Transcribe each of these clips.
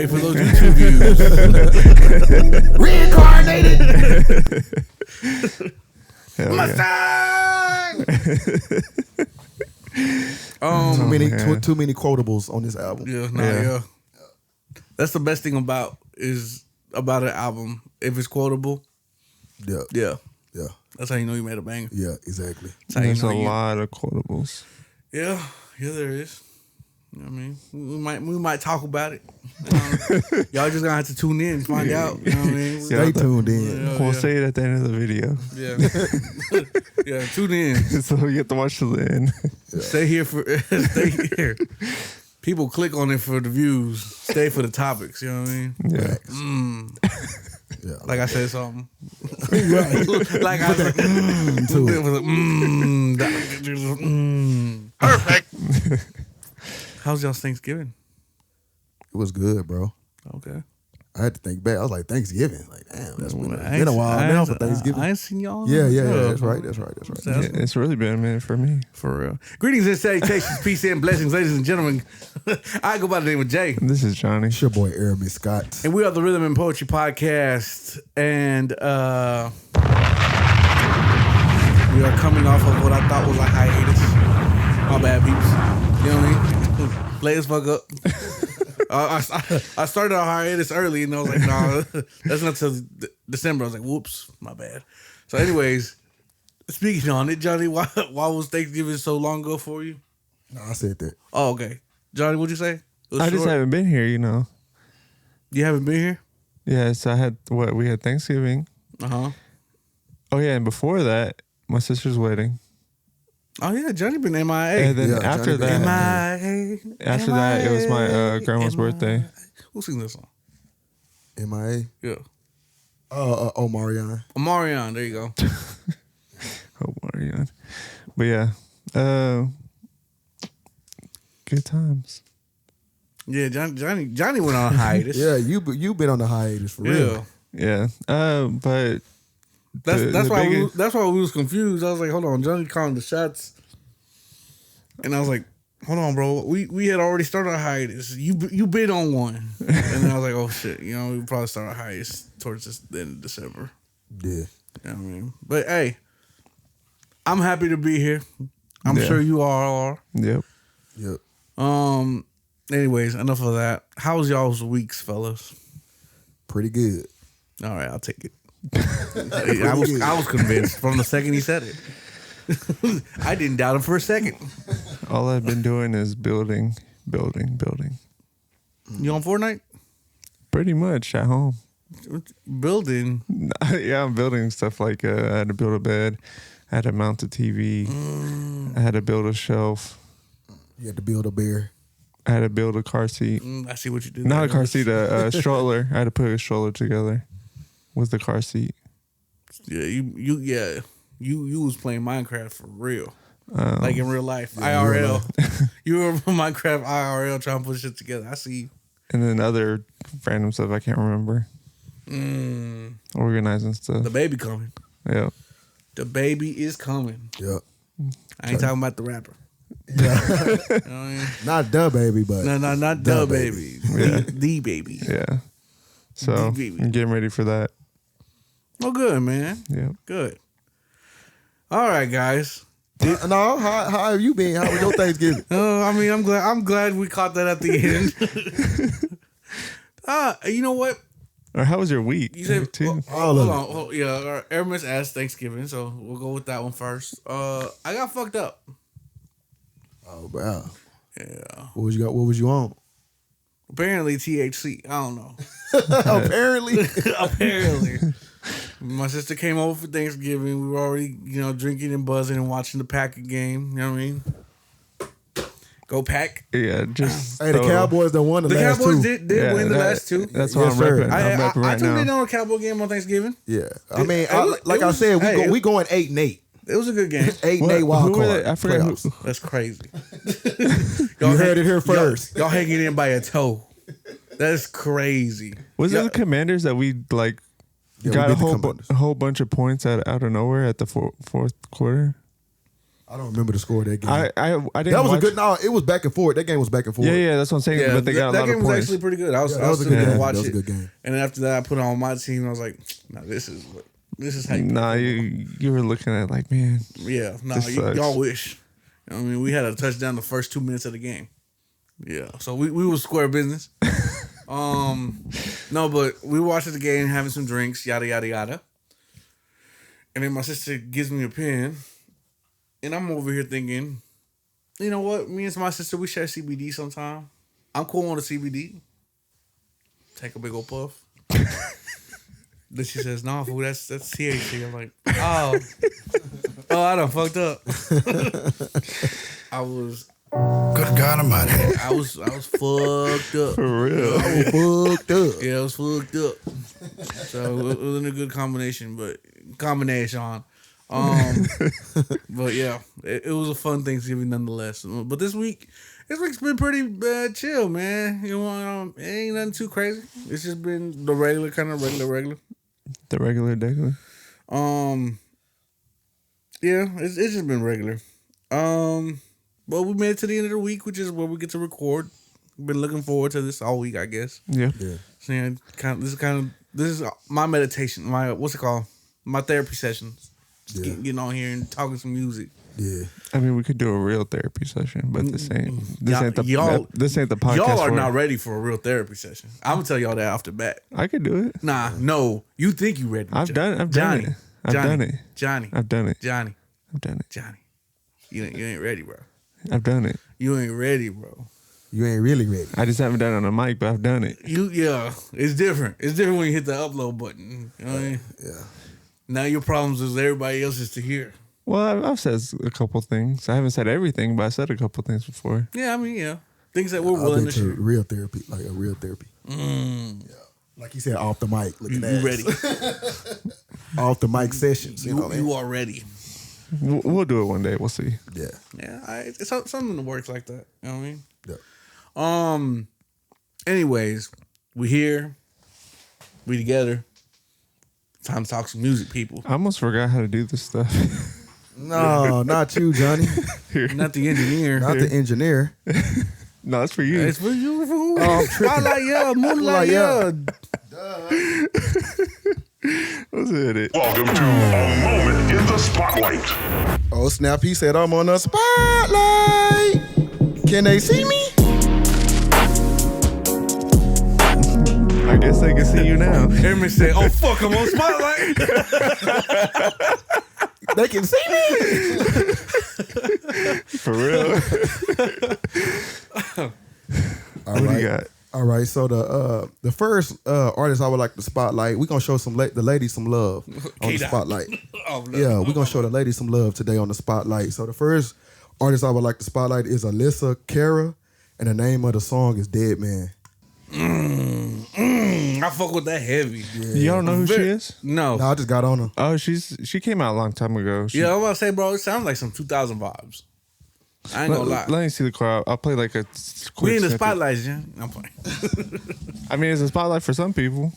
wait for those YouTube views. Reincarnated. Mustang. Too many quotables on this album. Yeah. That's the best thing about an album. If it's quotable. Yeah. That's how you know you made a banger. Yeah, exactly. There's a lot of quotables. Yeah, there is. You know what I mean? We might talk about it. Y'all just gonna have to tune in and find out. You know what I mean? Stay tuned in. We'll say it at the end of the video. Yeah, tune in. So you have to watch to the end. Stay here. People click on it for the views. Stay for the topics. You know what I mean? Yeah. Yeah. Like I said something. Right. Like I said, Perfect. How's y'all's Thanksgiving? It was good, bro. Okay. I had to think back. I was like, Thanksgiving. Like, damn, that's been a while now for Thanksgiving. I ain't seen y'all. Yeah. That's right. Yeah, it's really been a minute for me. For real. Greetings and salutations, peace and blessings, ladies and gentlemen. I go by the name of Jay. This is Johnny. It's your boy, R.A.P. Scott. And we are the Rhythm and Poetry Podcast. And we are coming off of what I thought was a hiatus. My bad, peeps. You know what I mean? Play as fuck up. I started a hiatus early, and I was like, no, that's not till December. I was like, whoops, my bad. So anyways, speaking on it, Johnny, why was Thanksgiving so long ago for you? No, I said that. Oh, okay. Johnny, what'd you say? I just haven't been here, you know. You haven't been here? Yeah, so we had Thanksgiving. Uh-huh. Oh, yeah, and before that, my sister's wedding. Oh, yeah, Johnny been MIA. And then after that, MIA. After that, it was my grandma's birthday. Who sings this song? M.I.A.? Yeah. Omarion. Omarion, there you go. Omarion. But yeah, good times. Yeah, Johnny went on a hiatus. Yeah, you been on the hiatus for real. Yeah. But that's why we was confused. I was like, hold on, Johnny calling the shots, and I was like, hold on, bro, we had already started a hiatus. You been on one, and then I was like, oh shit, you know, we probably start a hiatus towards the end of December. Yeah, you know what I mean, but hey, I'm happy to be here. I'm sure you all are. Yep. Anyways, enough of that. How's y'all's weeks, fellas? Pretty good. All right, I'll take it. I was convinced from the second he said it. I didn't doubt him for a second. All I've been doing is building. You on Fortnite? Pretty much at home. Building? Yeah, I'm building stuff like I had to build a bed. I had to mount a TV. I had to build a shelf. You had to build a bear. I had to build a car seat. I see what you did. Not a car seat, a stroller. I had to put a stroller together with the car seat. Yeah, you was playing Minecraft for real. Like in real life. IRL. You were Minecraft IRL trying to put shit together. I see you. And then other random stuff I can't remember. Organizing stuff. The baby coming. Yeah. The baby is coming. Yep. I ain't talking about the rapper. Yeah. You know what I mean? Not the baby, but No, not the baby. Yeah. The baby. Yeah. So I'm getting ready for that. Oh, good, man. Yeah. Good. All right, guys. No, how have you been? How was your Thanksgiving? I mean, I'm glad we caught that at the end. You know what? Or how was your week? You said too. Hold on. Yeah, Hermes asked Thanksgiving, so we'll go with that one first. I got fucked up. Oh wow. Yeah. What was you on? Apparently THC. I don't know. Apparently. My sister came over for Thanksgiving. We were already, drinking and buzzing and watching the Packer game. You know what I mean? Go Pack. Yeah, just... Hey, the Cowboys done won the last two. The Cowboys did win the last two. That's why I'm repping. I tuned in on a Cowboy game on Thanksgiving. Yeah. I mean, I said, we going 8-8. It was a good game. 8-8 wild card. I forgot who. That's crazy. You heard it here first. Y'all hanging in by a toe. That's crazy. Was it the Commanders that we got a whole bunch of points out of nowhere at the fourth quarter? I don't remember the score of that game. I didn't. That was watch. a good. No, it was back and forth. That game was back and forth. Yeah, that's what I'm saying. Yeah, but they got a lot of that game was points. actually pretty good. I was that was a still good gonna game. watch That was it. a good game. And then after that, I put it on my team. I was like, "No, this is how you." Nah, you were looking at it like, man. Yeah, no, This sucks. y'all wish. I mean, we had a touchdown the first 2 minutes of the game. Yeah, so we was square business. No, but we watched the game, having some drinks, yada yada yada. And then my sister gives me a pen, and I'm over here thinking, you know what? Me and my sister, we share CBD sometime. I'm cool on the CBD. Take a big old puff. Then she says, "No, fool, that's THC." I'm like, oh, I done fucked up. I was. Good God Almighty. I was fucked up. For real. I was fucked up. Yeah, I was fucked up. So it wasn't a good combination. But yeah, it was a fun Thanksgiving nonetheless. But this week's been pretty chill, man. You know, it ain't nothing too crazy. It's just been the regular kind of regular. The regular degular. Yeah, it's just been regular. But we made it to the end of the week, which is where we get to record. Been looking forward to this all week, I guess. Yeah. So yeah, this is my meditation. What's it called? My therapy sessions. Just getting on here and talking some music. Yeah. I mean, we could do a real therapy session, but this ain't the podcast. Y'all are for it. not ready for a real therapy session. I'm gonna tell y'all that off the bat. I could do it. Nah, no, you think you ready? I've done it. Johnny. I've done it. Johnny. I've done it. Johnny. I've done it. Johnny. You ain't ready, bro. I've done it. You ain't ready, bro. You ain't really ready. I just haven't done it on a mic, but I've done it. It's different. It's different when you hit the upload button. You know what I mean? Yeah. Now your problems is everybody else's to hear. Well, I've said a couple things. I haven't said everything, but I said a couple things before. Yeah, I mean, yeah. Things that we're I've willing been to to share. real therapy, like a real therapy. Yeah. Like he said, off the mic. Look at You that. ready. Off the mic sessions. You know what I mean? You are ready. We'll do it one day. We'll see. Yeah. Yeah, it's something that works like that. You know what I Yeah. mean? Anyways, we here. We together. Time to talk some music, people. I almost forgot how to do this stuff. No, not you, Johnny. Not the engineer. Not the engineer. No, it's for you. It's for you, fool. I'm tripping. Spotlight, yeah. Moonlight, yeah. Let's hit it. Welcome to A Moment in the Spotlight. Oh, snap. He said, I'm on the spotlight. Can they see me? I guess they can see you now. Jermaine said, "Oh fuck, I'm on Spotlight." They can see me. For real. All What do right. you got? All right. So the first artist I would like to spotlight, we're going to show the ladies some love on the K-Dot. spotlight. Oh, no. Yeah, we're going to show the ladies some love today on the spotlight. So the first artist I would like to spotlight is Alyssa Cara, and the name of the song is Dead Man. I fuck with that heavy. You don't know who she is? No. No, I just got on her. Oh, she came out a long time ago. Yeah, I'm about to say, bro, it sounds like some 2000 vibes. I ain't gonna lie. Let me see the crowd. I'll play like a quick We in the snippet. spotlight, Jen. I'm playing. I mean, it's a spotlight for some people.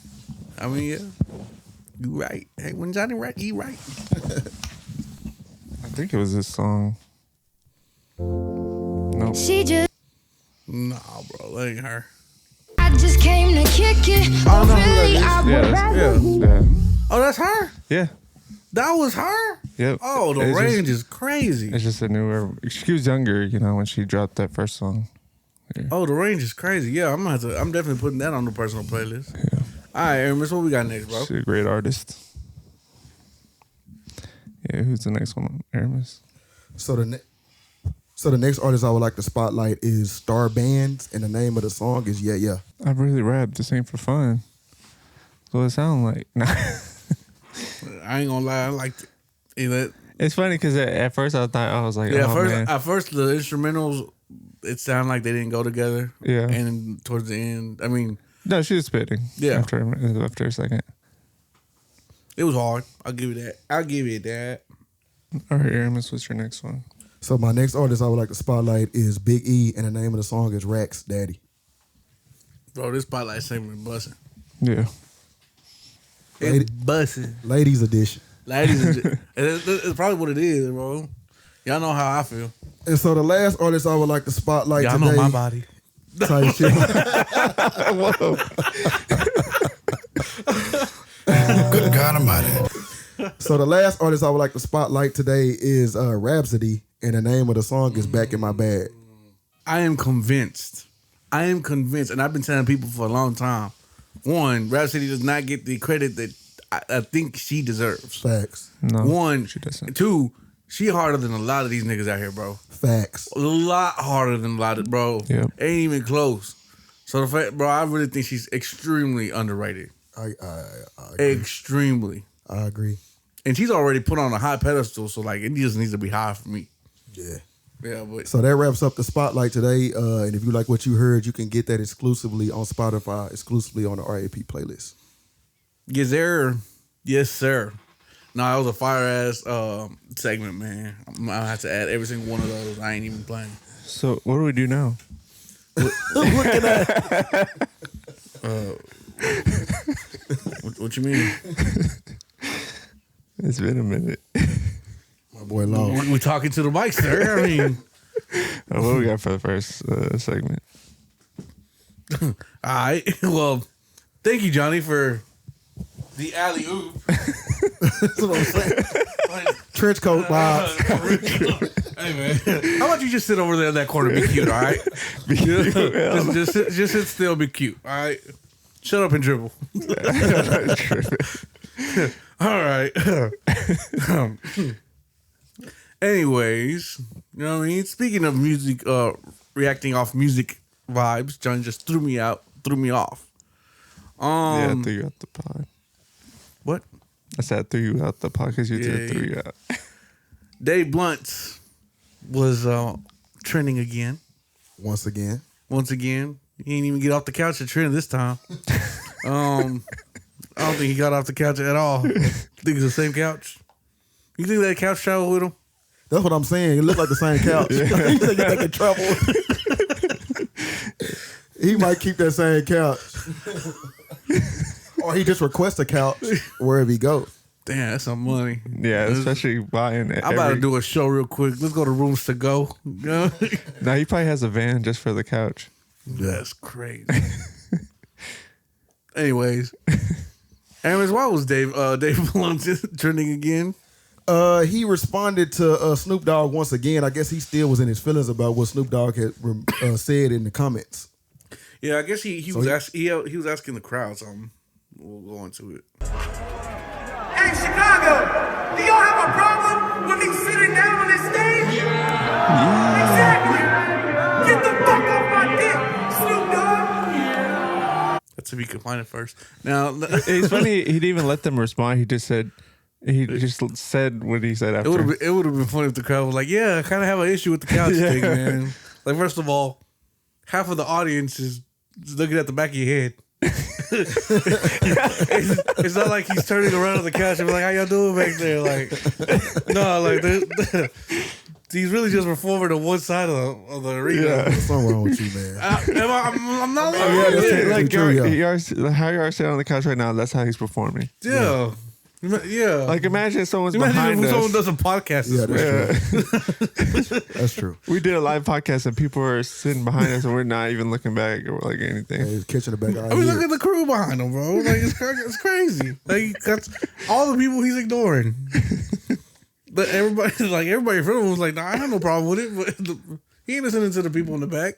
I mean, yeah. You right. Hey, when Johnny right, he right. I think it was this song. Nope. She just, Nah, bro, that ain't her. I just came to kick it. I don't know who Really, that I is. would Yeah, rather Yeah. Yeah. Oh, that's her? Yeah. That was her? Yep. Oh, the It's range just- is crazy. It's just a newer. She was younger, you know, when she dropped that first song. Oh, the range is crazy. Yeah, I'm definitely putting that on the personal playlist. Yeah. All right, Aramis, what we got next, bro? She's a great artist. Yeah, who's the next one? Aramis. So the next artist I would like to spotlight is Star Bands, and the name of the song is Yeah Yeah. I really rap. This ain't for fun. What it sound like? Nah. I ain't gonna lie, I liked it. Either, It's funny because at first I thought I was like, yeah, oh, man. at first the instrumentals, it sounded like they didn't go together. Yeah. And then towards the end, I mean, No, she was spitting. Yeah. After a second. it was hard. I'll give you that. All right, Aramis, what's your next one? So my next artist I would like to spotlight is Big E, and the name of the song is Rack's Daddy. Bro, this spotlight segment busting. Yeah. It's busting. Ladies edition. Ladies, it's probably what it is, bro. Y'all know how I feel. And so the last artist I would like to spotlight Y'all today. know my body. Type shit. Whoa. Good God Almighty. So the last artist I would like to spotlight today is Rhapsody, and the name of the song is Back in My Bag. I am convinced, and I've been telling people for a long time. One, Rhapsody does not get the credit that I think she deserves. Facts. No, One, she doesn't. Two, she harder than a lot of these niggas out here, bro. Facts. A lot harder than a lot of, bro. Yep. Ain't even close. So the fact, bro, I really think she's extremely underrated. I agree. Extremely. I agree. And she's already put on a high pedestal, so like it just needs to be high for me. Yeah. Yeah, but So that wraps up the spotlight today. And if you like what you heard, you can get that exclusively on Spotify, exclusively on the R.A.P. playlist. yes, sir. Yes, sir. No, that was a fire ass segment, man. I have to add every single one of those. I ain't even playing. So what do we do now? Look at that. What you mean? It's been a minute. My boy Long. We talking to the mic, sir. I mean, What do we got for the first segment? all right. Well, thank you, Johnny, for the alley oop. That's what I'm saying. Trench coat vibes. Hey man, how about you just sit over there in that corner, be cute, all right? Just sit still, be cute, all right? Shut up and dribble. All right. Anyways, you know what I mean? Speaking of music, reacting off music vibes, John just threw me off. Yeah, I threw you out the pod. What? I said I threw you out the pod because you threw you out. Dave Blunt's was trending again. Once again. He ain't even get off the couch to trend this time. I don't think he got off the couch at all. I think it's the same couch. You think that couch traveled with him? That's what I'm saying. It looked like the same couch. He said you taking trouble. He might keep that same couch. Or he just requests a couch wherever he goes. Damn, that's some money. Yeah, especially buying it. I'm about to do a show real quick. Let's go to Rooms to Go. No, he probably has a van just for the couch. That's crazy. Anyways, why was Dave Blunt trending again? He responded to Snoop Dogg once again. I guess he still was in his feelings about what Snoop Dogg had said in the comments. Yeah, I guess he was asking the crowd something. We'll go into it. Hey, Chicago, do y'all have a problem with me sitting down on this stage? Yeah. Exactly. Get the fuck off my dick, Snoop Dogg. That's if he could find it first. Now, It's funny, he didn't even let them respond. He just said what he said after. it would have been funny if the crowd was like, "Yeah, I kind of have an issue with the couch thing, man." Like, first of all, half of the audience is looking at the back of your head. it's not like he's turning around on the couch and be like, "How y'all doing back there?" Like, no, like he's really just performing on one side of the arena. Yeah. What's something wrong with you, man? I'm not lying. yeah, that's it. Like True, yeah. how you are sitting on the couch right now, that's how he's performing. Yeah. Like, imagine someone's Imagine behind if us. someone does a podcast. Yeah, that's true. That's true. We did a live podcast and people are sitting behind us and we're not even looking back or like anything. Yeah, he's catching the back. I mean, look at the crew behind him, bro. Like, it's crazy. Like, that's all the people he's ignoring. But everybody in front of him was like, "Nah, I have no problem with it." But he ain't listening to the people in the back.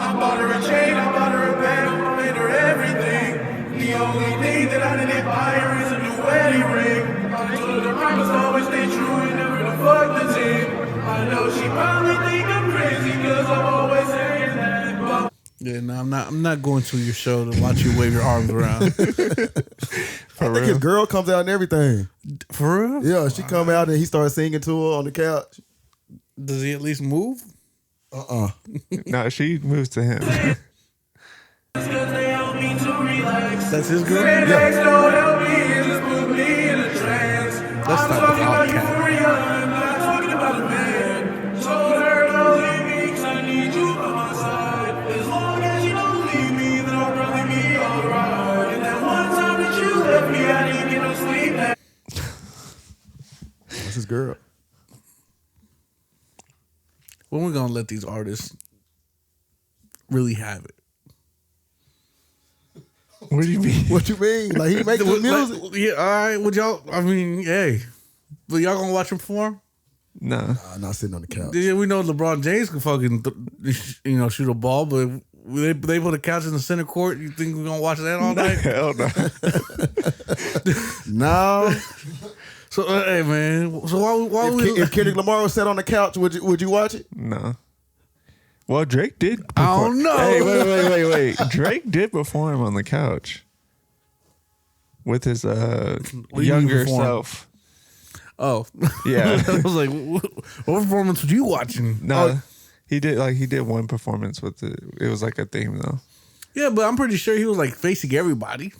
I bought her a chain, I bought her a bag, I made her everything. The only thing that I didn't buy her is a new wedding ring. I told her I must always stay true and never to fuck the team. I know she probably think I'm crazy because I'm always saying that, but Yeah, no, I'm not going to your show to watch you wave your arms around. I think his girl comes out and everything. For real? Yeah, she come out and he starts singing to her on the couch. Does he at least move? No, she moves to him. because they help me to relax. That's his girl? Rednecks don't help me, it just put me in a trance. Let's I'm stop talking with about Outcast. euphoria, I'm not talking about a man. Told her don't leave me 'cause I need you by my side. As long as you don't leave me, then I'll probably be alright. And that one time that you left me, I girl. When we gonna let these artists really have it? What do you mean? What you mean? Like he make good music? Like, yeah, all right. Would y'all? I mean, hey, but y'all gonna watch him perform? No. Nah, not sitting on the couch. Yeah, we know LeBron James can fucking, shoot a ball, but they put a couch in the center court. You think we're gonna watch that all night? Hell no. No. So hey man, so why If Kendrick Lamar was sat on the couch, would you watch it? No. Well, Drake did. I don't know. Hey, wait. Drake did perform on the couch with his younger perform? self. Oh Yeah. I was like, what performance were you watching? No, he did one performance with it. It was like a theme though. Yeah, but I'm pretty sure he was like facing everybody.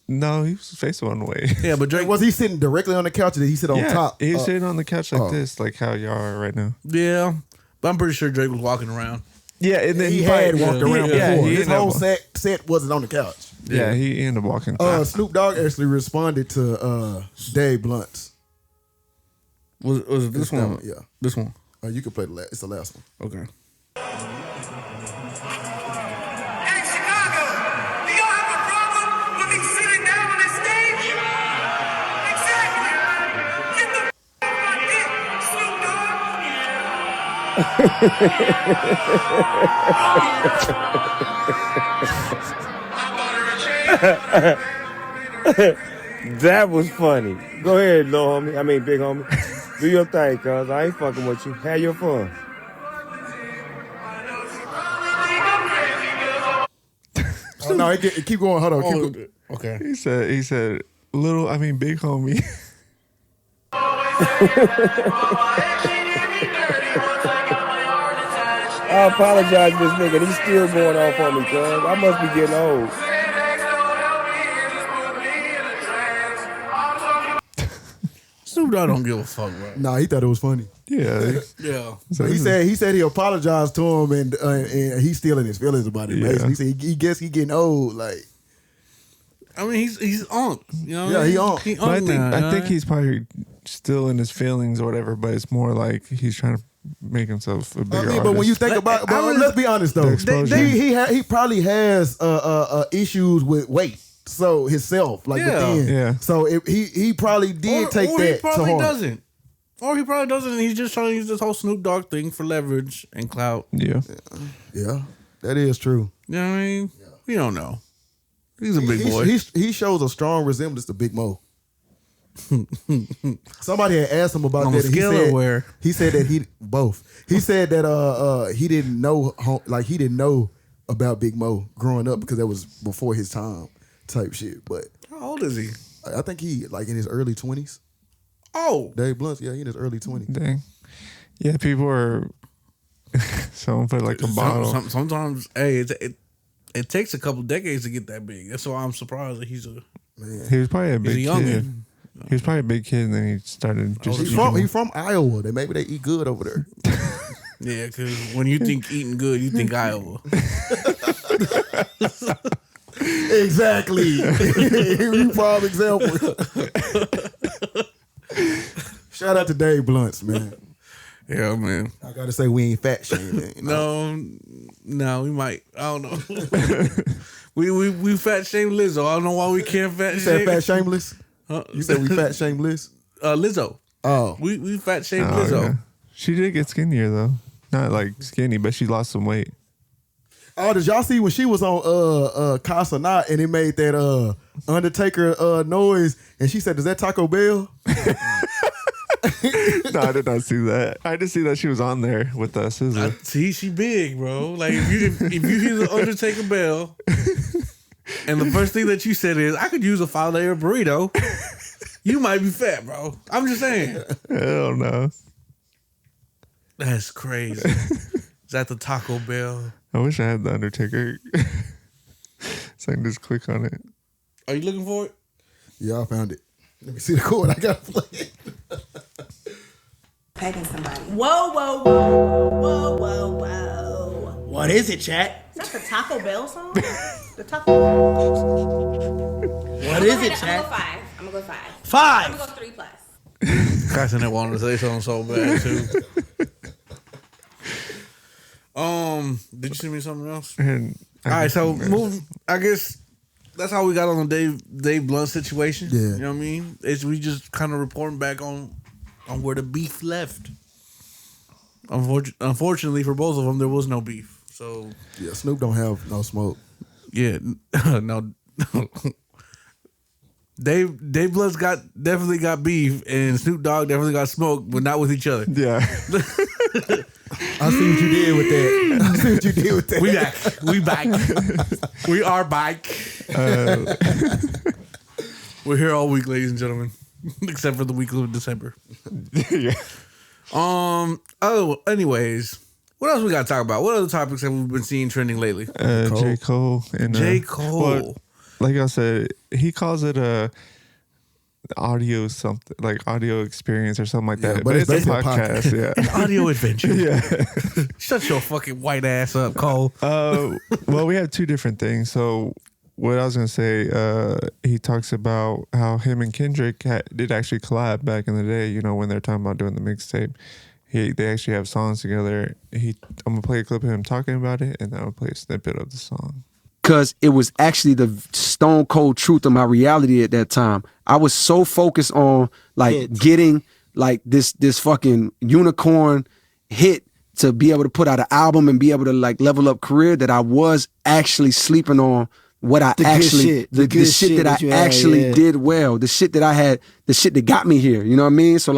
No, he was facing one way. Yeah, but Drake Was he sitting directly on the couch or did he sit on top? He was sitting on the couch like this, like how y'all are right now. Yeah, but I'm pretty sure Drake was walking around. Yeah, and then He had walked around before. he His ended whole up- set wasn't on the couch. Yeah, he ended up walking. Snoop Dogg actually responded to Dave Blunt's. Was it this one? Yeah. This one. You can play the last. It's the last one. Okay. Hey, Chicago, do y'all have a problem with me sitting down on this stage? Exactly. Get the off my dick, Snoop Dogg. That was funny. Go ahead, little homie. I mean, big homie. Do your thing, cuz. I ain't fucking with you. Have your fun. Oh, no, keep going. Hold on. Keep going. Okay. He said, big homie. I apologize to this nigga. He's still going off on me, cuz. I must be getting old. Snoop Dogg don't give a fuck, bro. Nah, he thought it was funny. Yeah. Yeah. So He said he apologized to him and he's still in his feelings about it. Yeah. Basically. He said he guess he getting old. Like, I mean, he's on. You know what Yeah, I mean? he on. He But I think now, he's probably still in his feelings or whatever. But it's more like he's trying to make himself a bigger artist. but when you think about, but let's be honest though, exposure. he probably has issues with weight. So himself, like Yeah. within. Yeah. So he probably did take or that he probably to heart. doesn't. Or he probably doesn't. And he's just trying to use this whole Snoop Dogg thing for leverage and clout. Yeah. Yeah, that is true. You know what I mean? We don't know. He's a big boy. He shows a strong resemblance to Big Mo. Somebody had asked him about On that. a And scale of where? He said that he both. He said that he didn't know about Big Mo growing up because that was before his time type shit. But How old is he? I think he like in his early 20s. Oh. Dave Blunt, yeah, he in his early 20s. Dang. Yeah, people are. Someone put like a bottle. Sometimes, hey, it takes a couple decades to get that big. That's why I'm surprised that he's a He was probably a big youngin'. kid. He was probably a big kid, and then he started just. He's from Iowa. Maybe they eat good over there. Yeah, because when you think eating good, you think Iowa. Exactly. You prime example. Shout out to Dave Blunts, man. Yeah, man. I gotta say we ain't fat shaming. You know? No, we might. I don't know. we fat shame Lizzo. I don't know why we can't fat You said shame. fat shameless? Huh? You said we fat shameless? Lizzo. Oh. We fat shame Oh, Lizzo. yeah. She did get skinnier though. Not like skinny, but she lost some weight. Oh, did y'all see when she was on Kia Cenat and it made that Undertaker noise and she said, "Is that Taco Bell?" No, I did not see that. I did see that she was on there with us. See, she big, bro. Like if you hear the Undertaker bell, and the first thing that you said is, "I could use a 5-layer burrito," you might be fat, bro. I'm just saying. Hell no. That's crazy. Is that the Taco Bell? I wish I had the Undertaker. So I can just click on it. Are you looking for it? Yeah, I found it. Let me see the chord. I gotta play it. Pegging somebody. Whoa, whoa, whoa, whoa, whoa, whoa. What is it, chat? Is that the Taco Bell song? The Taco. What is it, I'm chat? gonna go 5. I'm gonna go 5. 5. I'm gonna go 3+. Kia Cenat wanted to say something so bad too. Did you send me something else? And All right, so move. I guess that's how we got on the Dave Blunt situation. Yeah. You know what I mean? We just kind of reporting back on where the beef left. Unfortunately for both of them, there was no beef. So Yeah, Snoop don't have no smoke. yeah, no. Dave Blunt's definitely got beef, and Snoop Dogg definitely got smoke, but not with each other. yeah. I see what you did with that. I see what you did with that. We back. We are back. We're here all week, ladies and gentlemen, except for the week of December. yeah. Oh, anyways, what else we got to talk about? What other topics have we been seeing trending lately? J. Cole. And, J. Cole. well, like I said, he calls it a audio something, like audio experience or something like Yeah, that. but But it's it's a basically a podcast. podcast. An Yeah. audio adventure. Yeah. Shut your fucking white ass up, Cole. Well, we have two different things. So what I was gonna say, he talks about how him and Kendrick did actually collab back in the day. You know, when they're talking about doing the mixtape, they actually have songs together. I'm gonna play a clip of him talking about it, and then I'll play a snippet of the song. Because it was actually the stone cold truth of my reality at that time. I was so focused on like getting like this fucking unicorn hit to be able to put out an album and be able to like level up career that I was actually sleeping on what I actually the shit that I actually did well, the shit that I had, the shit that got me here. You know what I mean? So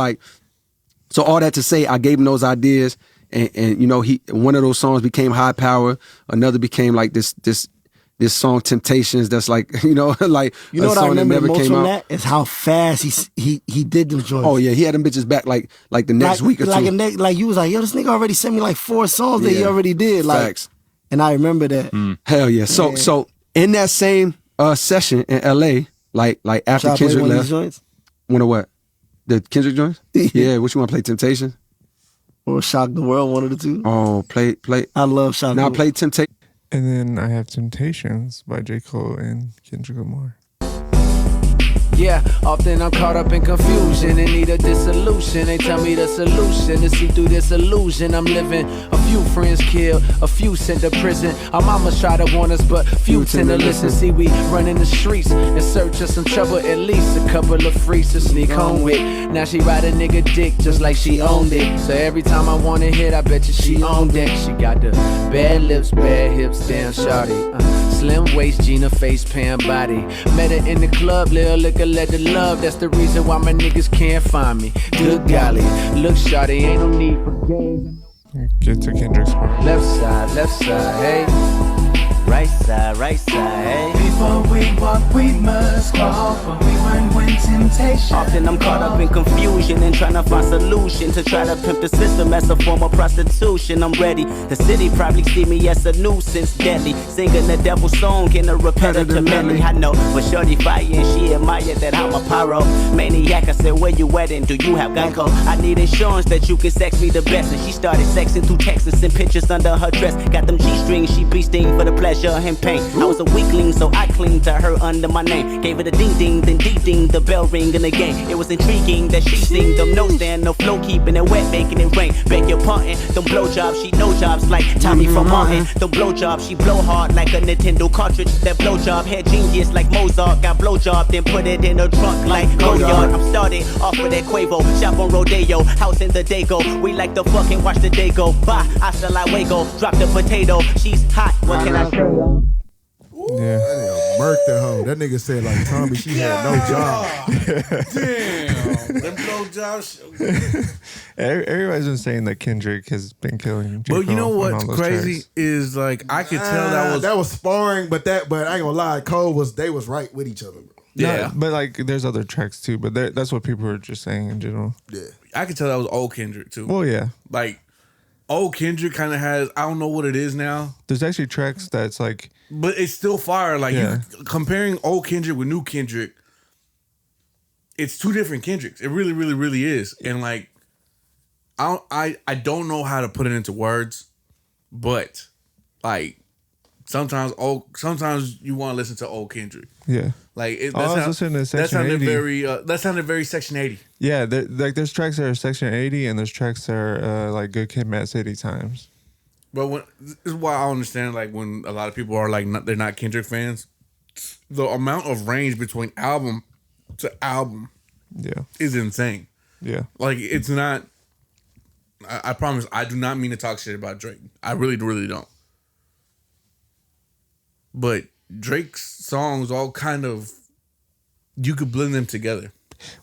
all that to say, I gave him those ideas, and you know, one of those songs became High Power, another became like this song Temptations. That's like, you know, like you know what I remember most came from out. that is how fast he did the joints. Oh yeah, he had them bitches back like the next week or two. Like you was like, yo, this nigga already sent me like 4 songs that he already did. Like, facts. And I remember that. Hell yeah. So in that same session in LA, like after Kendrick one of left, these joints? One of what? The Kendrick joints? Yeah. What you want to play? Temptation? Or Shock the World? One of the two. Oh, play. I love Shock. Now play Temptation. And then I have Temptations by J. Cole and Kendrick Lamar. Yeah, often I'm caught up in confusion and need a dissolution. They tell me the solution to see through this illusion. I'm living, a few friends killed, a few sent to prison. Our mamas try to warn us, but few tend to listen. See, we run in the streets in search of some trouble, at least a couple of freaks to sneak home with. Now she ride a nigga dick just like she owned it. So every time I want to hit, I bet you she on deck. She got the bad lips, bad hips, damn shawty. Slim waist, Gina face, pan body. Met her in the club, little liquor, let the love. That's the reason why my niggas can't find me. Good golly, look shawty, ain't no need for games. Get to Kendrick's part. Left side, hey. Right side, hey. Before we walk, we must walk, but we run when temptation. Often I'm caught up in confusion and trying to find solution to try to pimp the system as a form of prostitution. I'm ready. The city probably see me as a nuisance, deadly, singing the devil's song in a repetitive medley. I know, but shorty fire and she admire that I'm a pyro maniac. I said, where you at and do you have Geico? I need insurance that you can sex me the best. And she started sexing through texts and pictures under her dress. Got them G-strings, she bee sting for the pleasure and pain. I was a weakling, so I clinged to her under my name. Gave it a ding ding, then ding ding, the bell ring in the game. It was intriguing that she sing them notes stand, no flow, keeping it wet, making it rain. Beg your pardon, them blowjobs, she no jobs like Tommy from Martin. The blowjob, she blow hard like a Nintendo cartridge. That blowjob had genius like Mozart. Got blowjob, then put it in her trunk like Goyard. I'm started off with that Quavo, shop on Rodeo, house in the Dago. We like to fucking watch the day go by. Hasta la Wago, drop the potato. She's hot, what can I say? Yeah. That nigga murked that hoe. That nigga said like Tommy, she had no job. Damn. Them blowjobs. Everybody's been saying that Kendrick has been killing J. Well, you know Cole on what's all those crazy tracks. is like I could tell that was sparring, but I ain't gonna lie, they was right with each other, bro. Yeah. No, but like there's other tracks too, but that's what people are just saying in general. Yeah. I could tell that was old Kendrick too. Well, yeah. Like old Kendrick kind of has, I don't know what it is now, There's actually tracks that's like, but it's still fire. Like Yeah. you comparing old Kendrick with new Kendrick, it's two different Kendricks. It really, really, really is. And like I don't know how to put it into words, but like Sometimes you want to listen to old Kendrick. Yeah. Like I was listening to Section 80. That sounded very Section 80. Yeah, like there's tracks that are Section 80 and there's tracks that are like Good Kid, Mad City times. But this is why I understand like when a lot of people are like they're not Kendrick fans. The amount of range between album to album, is insane. Yeah, like it's not. I promise, I do not mean to talk shit about Drake. I really don't. But Drake's songs all kind of, you could blend them together.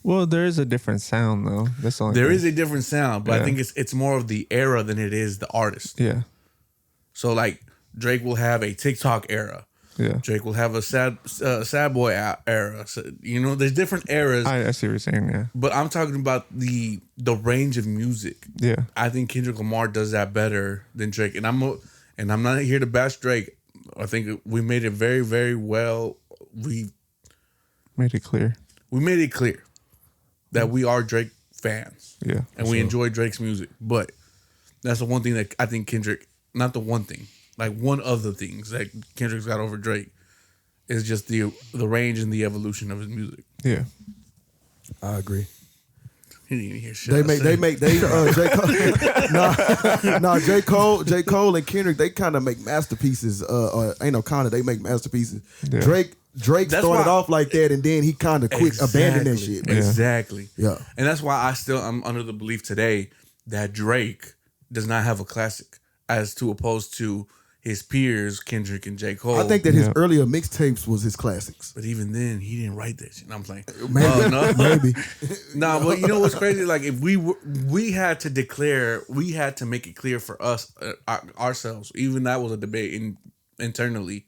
Well, there is a different sound though. That's all. There is a different sound, but I think it's more of the era than it is the artist. Yeah. So like Drake will have a TikTok era. Yeah. Drake will have a sad boy era. So, there's different eras. I see what you're saying. Yeah. But I'm talking about the range of music. Yeah. I think Kendrick Lamar does that better than Drake, and I'm not here to bash Drake. I think we made it very, very well. We made it clear that we are Drake fans. Yeah. And we enjoy Drake's music. But that's the one thing that I think Kendrick, not the one thing, like one of the things that Kendrick's got over Drake is just the range and the evolution of his music. Yeah. I agree. He didn't even hear shit. J. Cole and Kendrick, they kind of make masterpieces. They make masterpieces. Yeah. Drake started off like that, and then he kind of quick abandoned that shit. Man. Exactly. Yeah. And that's why I'm under the belief today that Drake does not have a classic as to opposed to his peers, Kendrick and J. Cole. I think that his earlier mixtapes was his classics. But even then, he didn't write that shit. I'm playing. Maybe. Maybe. Nah, but you know what's crazy? Like if we had to make it clear for us ourselves. Even that was a debate internally.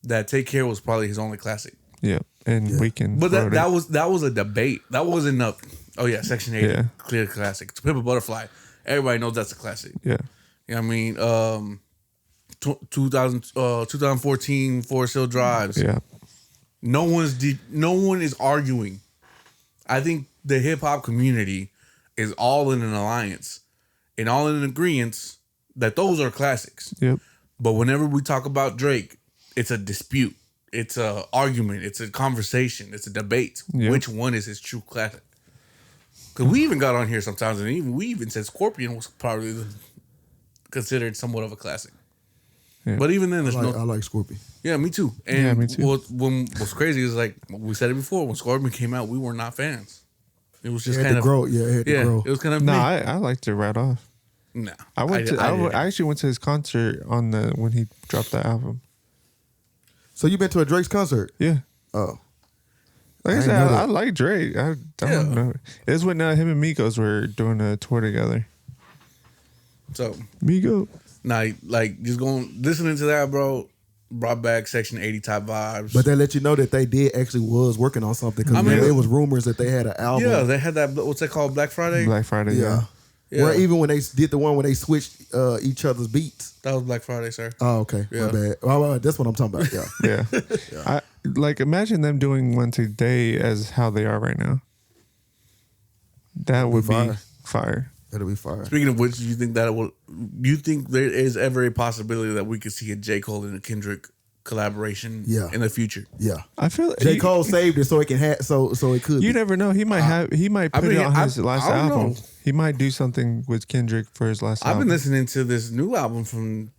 That Take Care was probably his only classic. Yeah, and Weekend. But that was a debate. That wasn't up. Oh yeah, Section 80, clear classic. To Pimp a Butterfly, everybody knows that's a classic. Yeah, you know what I mean. 2014 Forest Hill Drives. Yeah, no one is arguing. I think the hip hop community is all in an alliance and all in agreement that those are classics. Yep. But whenever we talk about Drake, it's a dispute, it's a argument, it's a conversation, it's a debate. Yep. Which one is his true classic? Because we even got on here sometimes, and we even said Scorpion was probably considered somewhat of a classic. Yeah. But even then, I like Scorpion. Yeah, me too. And me too. What's crazy is like we said it before. When Scorpion came out, we were not fans. It was just kind of grow. Yeah, it had to grow. It was kind of. No, I liked it right off. No, I actually went to his concert when he dropped that album. So you been to a Drake's concert? Yeah. Oh. Like I said, I like Drake. I don't know. It was when him and Migos were doing a tour together. So Migo. Nah, like just listening to that, bro, brought back Section 80 type vibes. But they let you know that they did actually was working on something because there was rumors that they had an album. Yeah, they had that. What's that called? Black Friday. Black Friday. Yeah. Where even when they did the one where they switched each other's beats. That was Black Friday, sir. Oh, okay. Yeah. My bad. Well, that's what I'm talking about. Yeah. Yeah. Imagine them doing one today as how they are right now. That would be fire. That'll be fire. Speaking of which, do you think there is ever a possibility that we could see a J. Cole and a Kendrick collaboration in the future? Yeah. I feel like J. Cole saved it so it can so it could. You never know. He might put it on his last album. Know. He might do something with Kendrick for his last album. I've been listening to this new album from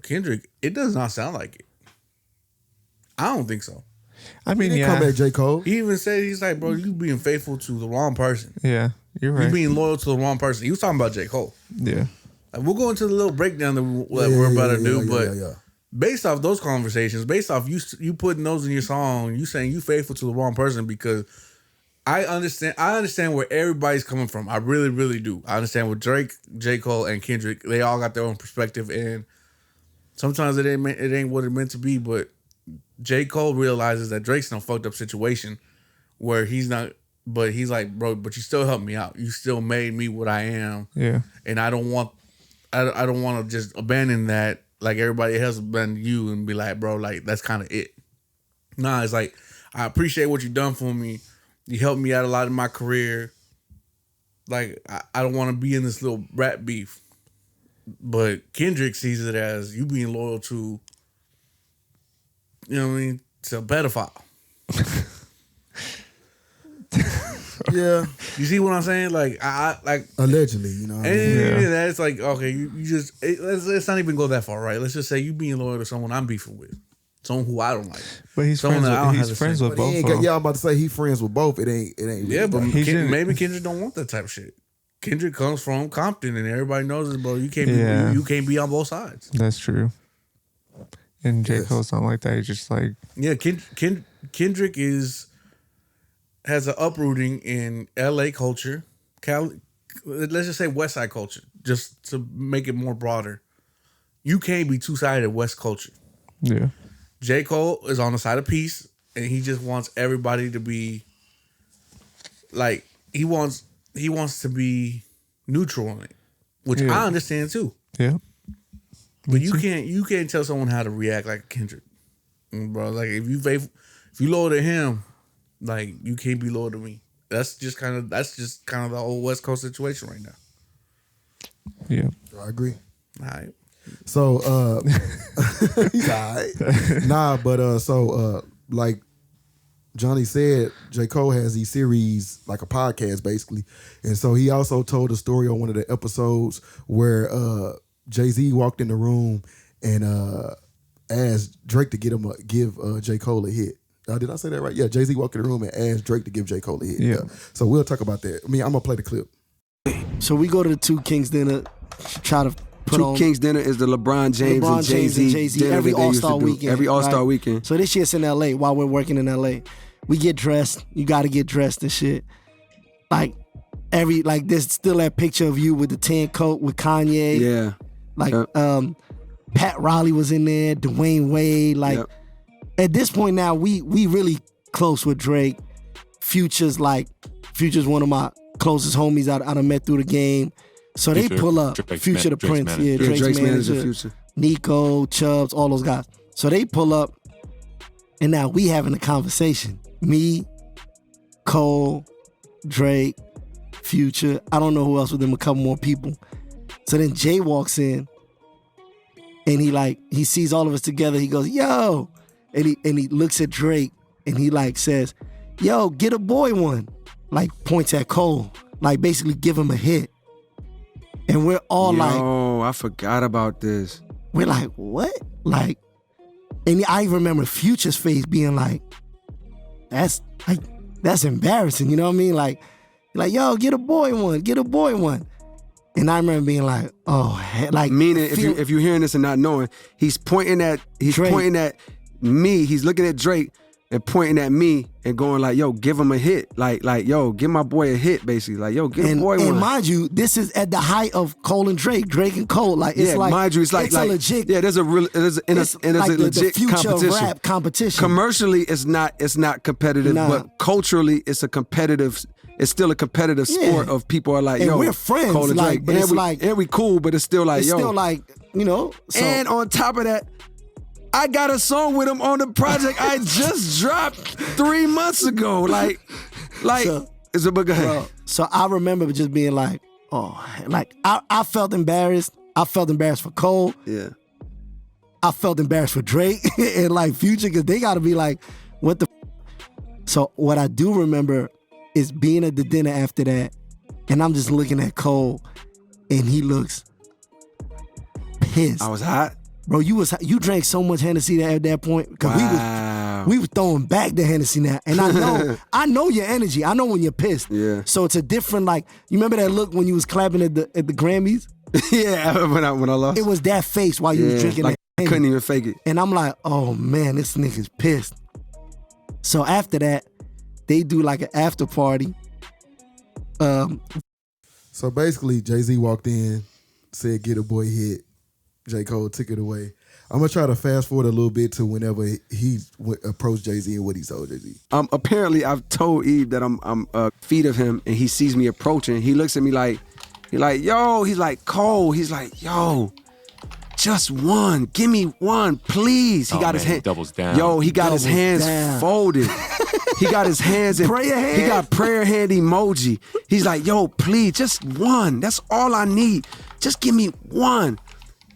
Kendrick. It does not sound like it. I don't think so. I mean, come back, J. Cole. He even said, he's like, bro, you being faithful to the wrong person. Yeah, you're right. You being loyal to the wrong person. He was talking about J. Cole. Yeah. Like, we'll go into the little breakdown that we're about to do, but based off those conversations, based off you putting those in your song, you saying you faithful to the wrong person, because I understand where everybody's coming from. I really, really do. I understand with Drake, J. Cole, and Kendrick, they all got their own perspective, and sometimes it ain't what it meant to be, but J. Cole realizes that Drake's in a fucked up situation where he's not, but he's like, bro, but you still helped me out. You still made me what I am. Yeah. And I don't want to just abandon that like everybody else abandoned you and be like, bro, like that's kind of it. Nah, it's like, I appreciate what you done for me. You helped me out a lot in my career. Like, I don't want to be in this little rap beef. But Kendrick sees it as you being loyal to, you know what I mean, to a pedophile. Yeah. You see what I'm saying? Like, I like allegedly, you know what I mean? and that's like, okay, you just, let's not even go that far, right? Let's just say you being loyal to someone I'm beefing with. Someone who I don't like. But he's someone friends with both of them. Yeah, I'm about to say he friends with both. It ain't really yeah, but maybe Kendrick don't want that type of shit. Kendrick comes from Compton and everybody knows it, bro. You can't be you can't be on both sides. That's true. And J. Cole's not like that. He's just like Kendrick has an uprooting in LA culture, let's just say West Side culture, just to make it more broader. You can't be two-sided West culture. Yeah. J. Cole is on the side of peace, and he just wants everybody to be like he wants to be neutral in it, which I understand too. Yeah. But you can't tell someone how to react like Kendrick, bro. Like if you loyal to him, like you can't be loyal to me. That's just kind of the whole West Coast situation right now. Yeah, I agree. All right. So he's all right. Nah, but like Johnny said, J. Cole has these series, like a podcast basically. And so he also told a story on one of the episodes where Jay-Z walked in the room and asked Drake to give J. Cole a hit. Did I say that right? Yeah, Jay-Z walked in the room and asked Drake to give J. Cole a hit. Yeah. So we'll talk about that. I mean, I'm going to play the clip. So we go to the Two Kings dinner, try to put Two on... Kings dinner is the LeBron James and Jay-Z dinner every that they used to All-Star do. weekend. Every All-Star right? weekend. So this year's in L.A. while we're working in L.A. We get dressed. You got to get dressed and shit. Like, there's still that picture of you with the tan coat with Kanye. Yeah. Like, Pat Riley was in there, Dwayne Wade. Like, at this point now, we really close with Drake. Future's one of my closest homies I done met through the game. So they pull up Future the Prince, Drake's manager, Future. Nico, Chubbs, all those guys. So they pull up, and now we having a conversation. Me, Cole, Drake, Future. I don't know who else with them, a couple more people. So then Jay walks in, and he sees all of us together. He goes, yo, and he looks at Drake, and he says, yo, get a boy one. Like points at Cole, like basically give him a hit. And we're all oh, I forgot about this. We're like, what? Like, and I remember Future's face being like, that's embarrassing, you know what I mean? Like, yo, get a boy one. And I remember being like, oh, like, meaning if you're hearing this and not knowing, he's pointing at me. He's looking at Drake and pointing at me and going like, yo, give him a hit. Like, yo, give my boy a hit, basically. Like, yo, get a boy one. And mind you, this is at the height of Cole and Drake and Cole. Like, it's mind you, it's a legit. Yeah, there's a legit the future competition. Of rap competition. Commercially, it's not competitive, but culturally, it's still a competitive sport of people are like, and yo, we're friends. Cole and Drake. But it's and we cool, but it's still like, yo. Still like, you know. So. And on top of that, I got a song with him on the project I just dropped 3 months ago. It's a big guy. So I remember just being like, oh, like I felt embarrassed. I felt embarrassed for Cole. Yeah. I felt embarrassed for Drake and like Future, because they got to be like, what the So what I do remember is being at the dinner after that, and I'm just looking at Cole, and he looks pissed. I was hot. Bro, you drank so much Hennessy at that point, because we was throwing back the Hennessy now, and I know your energy. I know when you're pissed. Yeah. So it's a different, like, you remember that look when you was clapping at the Grammys? Yeah, when I lost. It was that face while you was drinking like that. Couldn't even fake it. And I'm like, oh man, this nigga's pissed. So after that, they do like an after party. So basically, Jay-Z walked in, said, get a boy hit. J. Cole took it away. I'm going to try to fast forward a little bit to whenever he approached Jay-Z and what he told Jay-Z. Apparently, I've told Eve that I'm a feet of him, and he sees me approaching. He looks at me like, yo, he's like, Cole. He's like, yo, just one. Give me one, please. He got his hand. Doubles down. Yo, he got his hands folded. He got his hands in prayer hand. He got prayer hand emoji. He's like, yo, please, just one. That's all I need. Just give me one.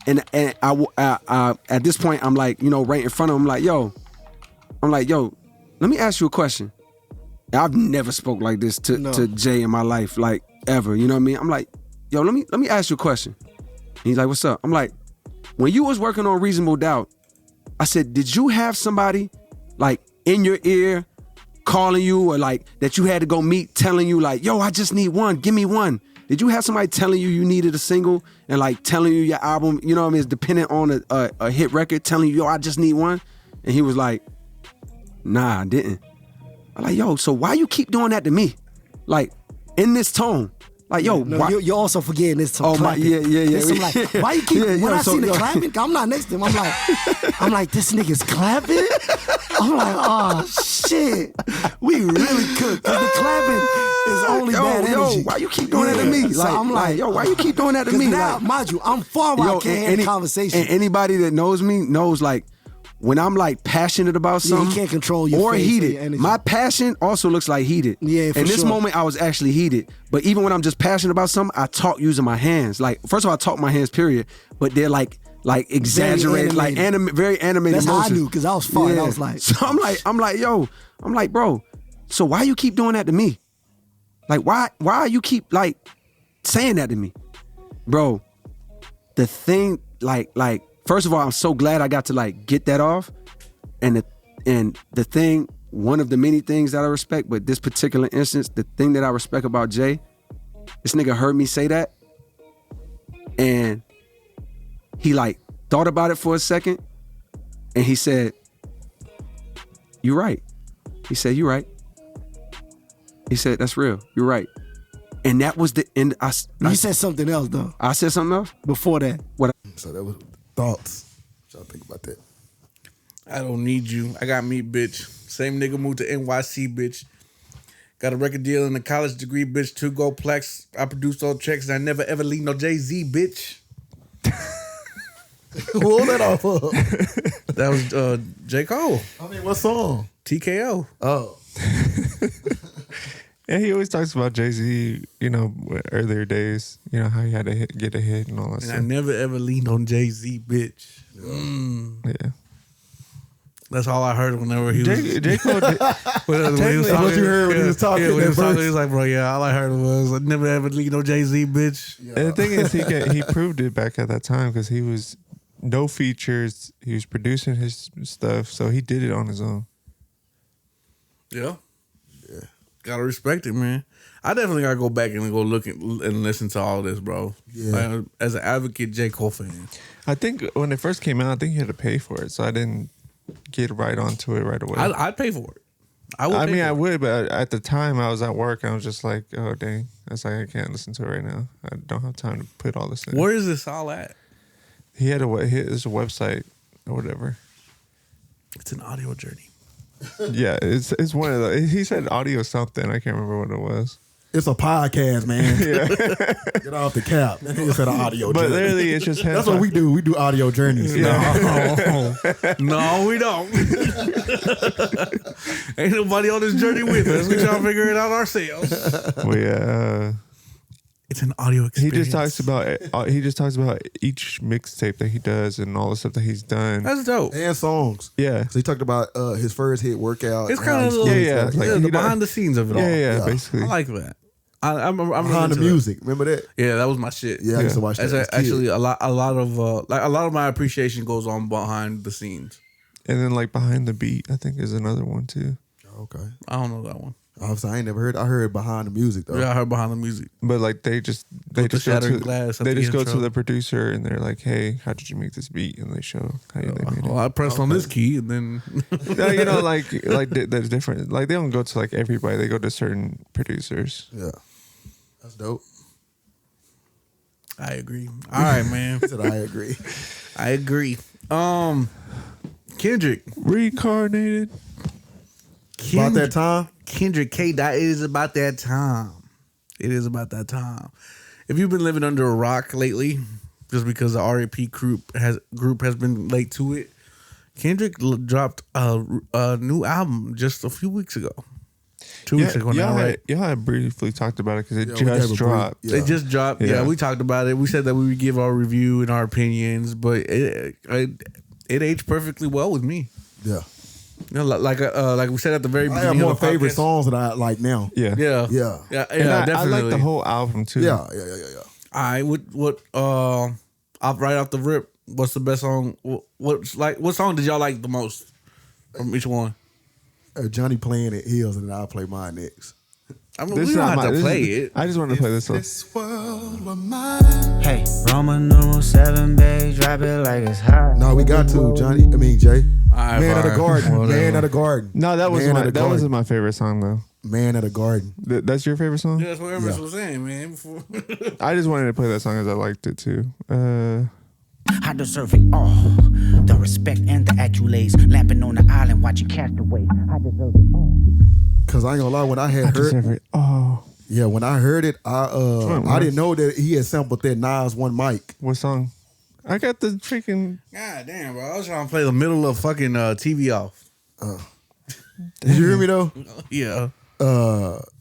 And I at this point, I'm like, you know, right in front of him, I'm like, yo, let me ask you a question. I've never spoke like this to Jay in my life, like ever. You know what I mean? I'm like, yo, let me ask you a question. And he's like, what's up? I'm like, when you was working on Reasonable Doubt, I said, did you have somebody like in your ear calling you, or like that you had to go meet telling you like, yo, I just need one, give me one? Did you have somebody telling you needed a single and like telling you your album, you know what I mean, is dependent on a hit record, telling you, yo, I just need one? And he was like, nah, I didn't. I'm like, yo, so why you keep doing that to me? Like, in this tone. Like, yo, why? You're also forgetting this some clapping. Yeah. There's some like, why you keep, when I see the yo. clapping, I'm not next to him, I'm like, this nigga's clapping? I'm like, oh, shit. We really cooked. Cause the clapping is only bad energy. Yo, why you keep doing that to me? So I'm like, yo, why you keep doing that to me? Now, like, mind you, I'm far where I can't have conversation. And anybody that knows me knows, like, when I'm like passionate about something, you can't control your or face heated. or your energy. My passion also looks like heated. Yeah, for In this sure. moment, I was actually heated. But even when I'm just passionate about something, I talk using my hands. Like, first of all, I talk my hands, period. But they're like exaggerated, very animated. very animated. That's how I motions. knew, because I was far and I was like, so I'm like, bro. So why you keep doing that to me? Like, why you keep like saying that to me, bro? The thing, like, first of all, I'm so glad I got to like get that off. And the thing, one of the many things that I respect, but this particular instance, the thing that I respect about Jay, this nigga heard me say that, and he like thought about it for a second, and he said, "You're right." He said, "You're right." He said, "That's real. You're right." And that was the end. You said something else though. I said something else before that. What? So that was thoughts. What y'all think about that? I don't need you. I got me, bitch. Same nigga moved to NYC, bitch. Got a record deal and a college degree, bitch. 2 gold plaques. I produced all checks and I never ever leave no Jay-Z, bitch. Who was that off of? That was J. Cole. I mean, what song? TKO. Oh. Yeah, he always talks about Jay-Z, you know, earlier days, you know, how he had to get a hit and all that And stuff. I never ever leaned on Jay-Z, bitch. Yeah. That's all I heard whenever he was. J. Cole did, when he was talking, what you heard when he was talking. Yeah, when he was that talking, verse. he was like, bro, yeah, all I heard was, I never ever leaned on Jay-Z, bitch. Yeah. And the thing is, he proved it back at that time because he was no features. He was producing his stuff, so he did it on his own. Yeah. Gotta respect it, man. I definitely gotta go back and go look and listen to all this, bro. Yeah. Like, as an advocate J. Cole fan. I think when it first came out, I think he had to pay for it, so I didn't get right onto it right away. I'd pay for it. I would, but at the time I was at work and I was just like, oh dang, that's like I can't listen to it right now. I don't have time to put all this in. Where is this all at? He had his website or whatever. It's an audio journey. Yeah, it's one of the. He said audio something. I can't remember what it was. It's a podcast, man. Yeah. Get off the cap. It's an audio But journey. literally, it's just him. That's what we do. We do audio journeys. No, no, we don't. Ain't nobody on this journey with us. We trying to figure it out ourselves. It's an audio experience. He just talks about each mixtape that he does and all the stuff that he's done. That's dope. And songs. Yeah. So he talked about his first hit workout. It's kind of the like, behind the scenes of it all. Yeah, basically. I like that. I'm behind the music. Remember that? Yeah, that was my shit. Yeah, I used to watch that. That's actually a lot of my appreciation goes on behind the scenes. And then like behind the beat, I think is another one too. Okay. I don't know that one. I ain't never heard. I heard behind the music though. Yeah, I heard behind the music. But like they just the go shattering to glass at they the just go intro. to the producer and they're like, "Hey, how did you make this beat?" And they show how they made it. Well, I pressed on this key and then No, you know, like there's different. Like they don't go to like everybody. They go to certain producers. Yeah, that's dope. I agree. All right, man. He said I agree. I agree. Kendrick Reincarnated. About that time. Kendrick K. Dot. It is about that time. It is about that time. If you've been living under a rock lately, just because the R.A.P. group has been late to it. Kendrick dropped a new album just a few weeks ago. 2 weeks ago now, right? Y'all had briefly talked about it because it just dropped. It just dropped. Yeah, we talked about it. We said that we would give our review and our opinions, but it aged perfectly well with me. Yeah. You know, like we said at the very beginning. I have more of the favorite podcast. songs that I like now. Yeah. Definitely. I like the whole album too. Yeah. All right, what right off the rip, what's the best song? What song did y'all like the most from each one? Johnny playing at Hills, and then I'll play mine next. I mean, we don't have to play it. I just want to play this song. Hey, Roman numeral 7, babe, drop it like it's hot. No, we got to, Johnny. I mean, Jay. Right, Man of the Garden. Man of the Garden. No, that wasn't my favorite song though. Man of the Garden. That's your favorite song? Yeah, that's what everyone was saying, man. Before. I just wanted to play that song as I liked it too. I deserve it all. The respect and the accolades. Lamping on the island, watching Castaway. I deserve it all. Cause I ain't gonna lie, when I had heard it, yeah, when I heard it, I didn't know that he had sampled that Nas One Mic. What song? I got the freaking. God damn, bro! I was trying to play the middle of fucking TV off. Did you hear me though? Yeah.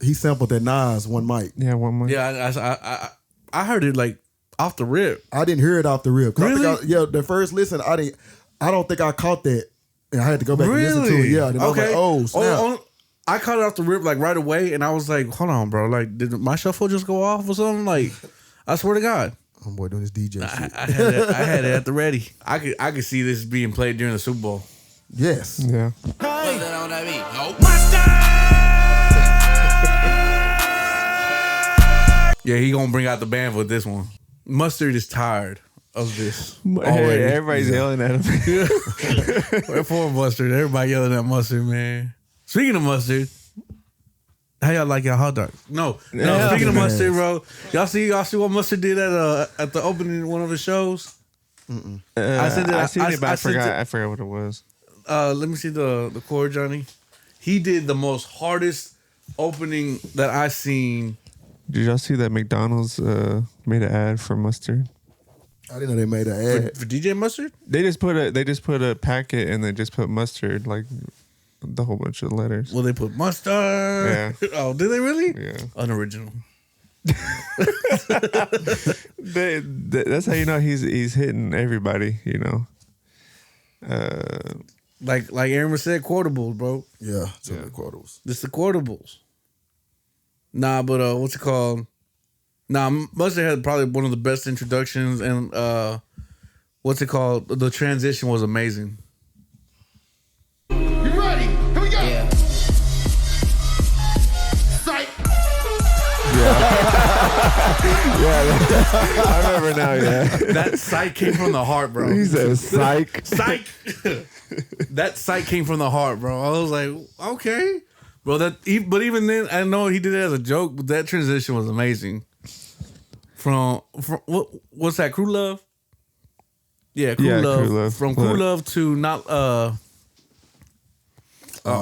He sampled that Nas One Mic. Yeah, One Mic. Yeah, I heard it like off the rip. I didn't hear it off the rip. Really? The first listen, I don't think I caught that, and I had to go back and listen to it. Yeah, then I was like, oh snap. I caught it off the rip like right away, and I was like, hold on, bro. Like, did my shuffle just go off or something? Like, I swear to God. I'm boy doing this DJ shit. I had it at the ready. I could see this being played during the Super Bowl. Yes. Yeah. What's that on that beat? Yeah, he gonna bring out the band with this one. Mustard is tired of this already. Hey, everybody's yelling at him. Poor Mustard. Everybody yelling at Mustard, man. Speaking of Mustard, how y'all like your hot dogs? No. Speaking of Mustard, bro, y'all see what Mustard did at the opening of one of the shows? I seen it, but I forgot what it was. Let me see the chord, Johnny. He did the most hardest opening that I seen. Did y'all see that McDonald's made an ad for Mustard? I didn't know they made an ad for DJ Mustard. They just put a packet and they just put Mustard, like the whole bunch of letters. Well, they put Mustard. Yeah. Oh, did they really? Yeah. Unoriginal. That's how you know he's hitting everybody. You know. Like Aaron said, quotables, bro. Yeah, quotables. This the quotables. Nah, but what's it called? Nah, Mustard had probably one of the best introductions, and what's it called? The transition was amazing. You ready? Here we go. Yeah. Psych. I remember now. Yeah, That psych came from the heart, bro. He said psych. Psych. That psych came from the heart, bro. I was like, okay, bro. But even then, I know he did it as a joke, but that transition was amazing. From what's that? Crew Love. Yeah, Crew Love. From Crew Love to not.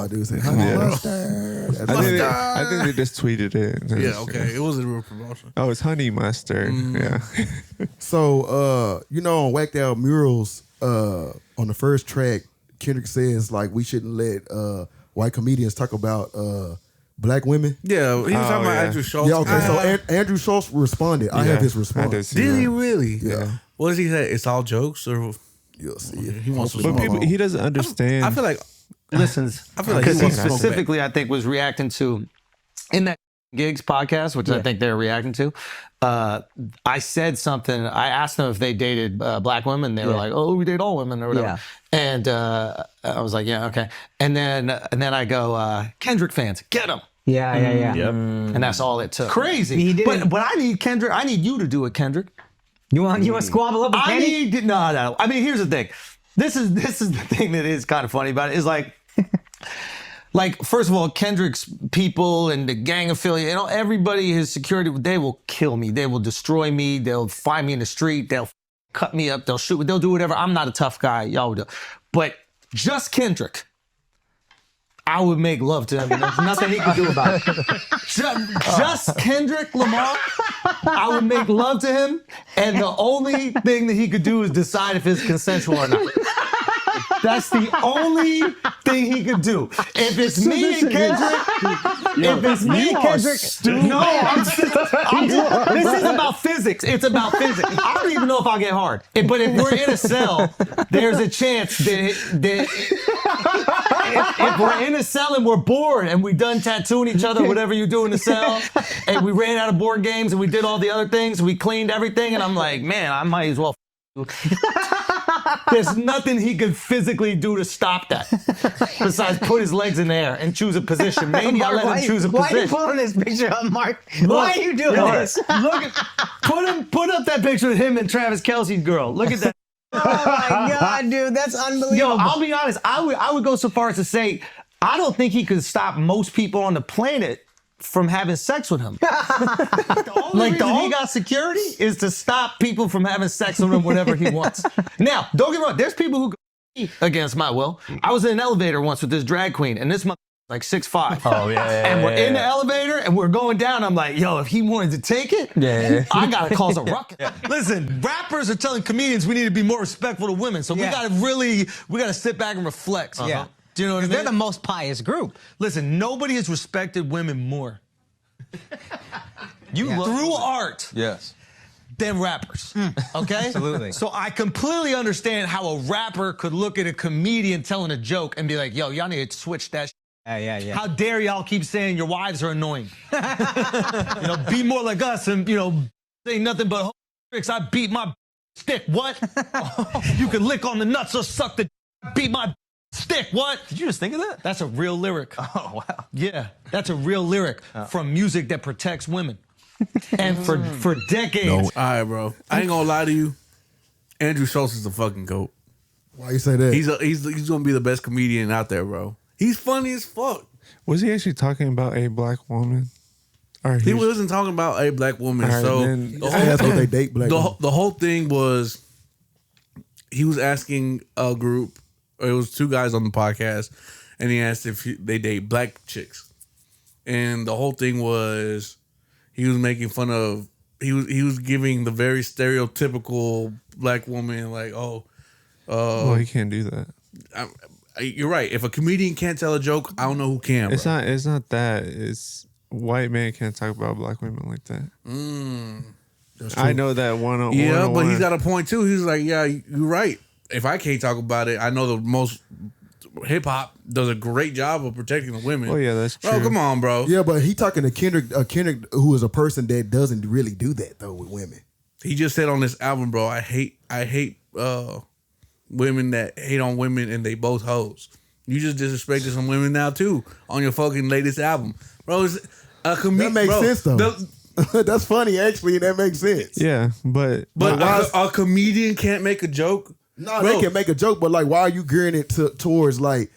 Dude said, mustard. I think they just tweeted it. Yeah, okay. It wasn't a real promotion. Oh, it's honey mustard. Yeah. So, on Whacked Out Murals, on the first track, Kendrick says like we shouldn't let white comedians talk about black women. Yeah, he was talking about Andrew Schulz. Yeah, okay. So Andrew Schulz responded. I have his response. Did he really? Yeah. What does he say? It's all jokes, or you'll see it. He wants to But smoke. he doesn't understand. I feel like listens. I feel like because he wants to smoke specifically, I think, was reacting to in that Gigs podcast, which I think they're reacting to. I said something. I asked them if they dated black women. They were like, "Oh, we date all women," or whatever. Yeah. And I was like, "Yeah, okay." And then I go, "Kendrick fans, get them." Yeah. And that's all it took. Crazy. He didn't. But I need Kendrick. I need you to do it, Kendrick. You want to squabble up with Kenny? No. I mean, here's the thing. This is the thing that is kind of funny about it. Is like, first of all, Kendrick's people and the gang affiliate, everybody, his security, they will kill me. They will destroy me. They'll find me in the street. They'll cut me up. They'll shoot me. They'll do whatever. I'm not a tough guy. Y'all will do. But just Kendrick. I would make love to him. And there's nothing he could do about it. Just Kendrick Lamar, I would make love to him, and the only thing that he could do is decide if it's consensual or not. That's the only thing he could do. If it's me and Kendrick, this is about physics. It's about physics. I don't even know if I'll get hard. But if we're in a cell, there's a chance that if we're in a cell and we're bored and we done tattooing each other, whatever you do in the cell, and we ran out of board games and we did all the other things, we cleaned everything, and I'm like, man, I might as well. There's nothing he could physically do to stop that besides put his legs in the air and choose a position. Maybe Mark, I let him choose a position. Why are you pulling this picture up, Mark? Why are you doing this? Look put up that picture of him and Travis Kelce's girl. Look at that. Oh my God, dude, that's unbelievable. Yo, I'll be honest. I would go so far as to say I don't think he could stop most people on the planet from having sex with him. The only reason he got security is to stop people from having sex with him whenever he wants. Now, don't get me wrong, there's people who go against my will. I was in an elevator once with this drag queen, and this like 6'5". Oh, yeah. And we're in the elevator, and we're going down. I'm like, yo, if he wanted to take it, I got to cause a ruckus. Listen, rappers are telling comedians we need to be more respectful to women, so we got to sit back and reflect. Yeah. Do you know what I mean? They're the most pious group. Listen, nobody has respected women more. Through art. Yes. Than rappers. Okay? Absolutely. So I completely understand how a rapper could look at a comedian telling a joke and be like, yo, y'all need to switch that shit. Yeah. How dare y'all keep saying your wives are annoying? Be more like us and, say nothing but tricks. I beat my stick. What? You can lick on the nuts or suck the beat my stick. What? Did you just think of that? That's a real lyric. Oh, wow. Yeah, that's a real lyric from music that protects women. And for decades. All right, bro. I ain't gonna lie to you. Andrew Schulz is the fucking GOAT. Why you say that? He's gonna be the best comedian out there, bro. He's funny as fuck. Was he actually talking about a black woman? Or he wasn't talking about a black woman. Right, so they date black women. The whole thing was he was asking a group. It was two guys on the podcast, and he asked if they date black chicks. And the whole thing was he was making fun of he was giving the very stereotypical black woman like, well, he can't do that. You're right. If a comedian can't tell a joke, I don't know who can. It's not that. It's white men can't talk about black women like that. I know that one. Yeah, but he's got a point too. He's like, yeah, you're right. If I can't talk about it, I know the most hip hop does a great job of protecting the women. Oh yeah, that's true. Bro, come on, bro. Yeah, but he talking to Kendrick, who is a person that doesn't really do that though with women. He just said on this album, bro, I hate women that hate on women and they both hoes. You just disrespected some women now too on your fucking latest album, bro. That makes sense though. That's funny actually, and that makes sense. Yeah, but a comedian can't make a joke. No, bro, they can make a joke, but like, why are you gearing it towards like?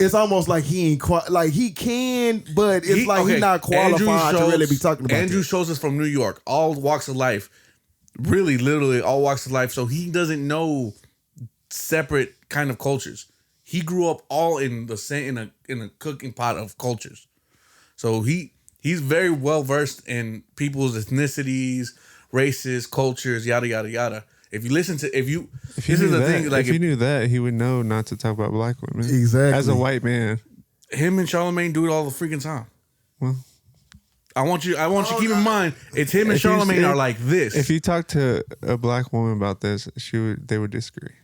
It's almost like he ain't like he can, but it's he's not qualified to really be talking about. Andrew Schulz is from New York, all walks of life, really, literally all walks of life. So he doesn't know separate kind of cultures. He grew up all in the same in a cooking pot of cultures. So he's very well versed in people's ethnicities, races, cultures, yada yada yada. If you listen to if you knew that, he would know not to talk about black women. Exactly. As a white man. Him and Charlamagne do it all the freaking time. Well, I want you to keep in mind, it's him and Charlamagne are like this. If you talk to a black woman about this, they would disagree.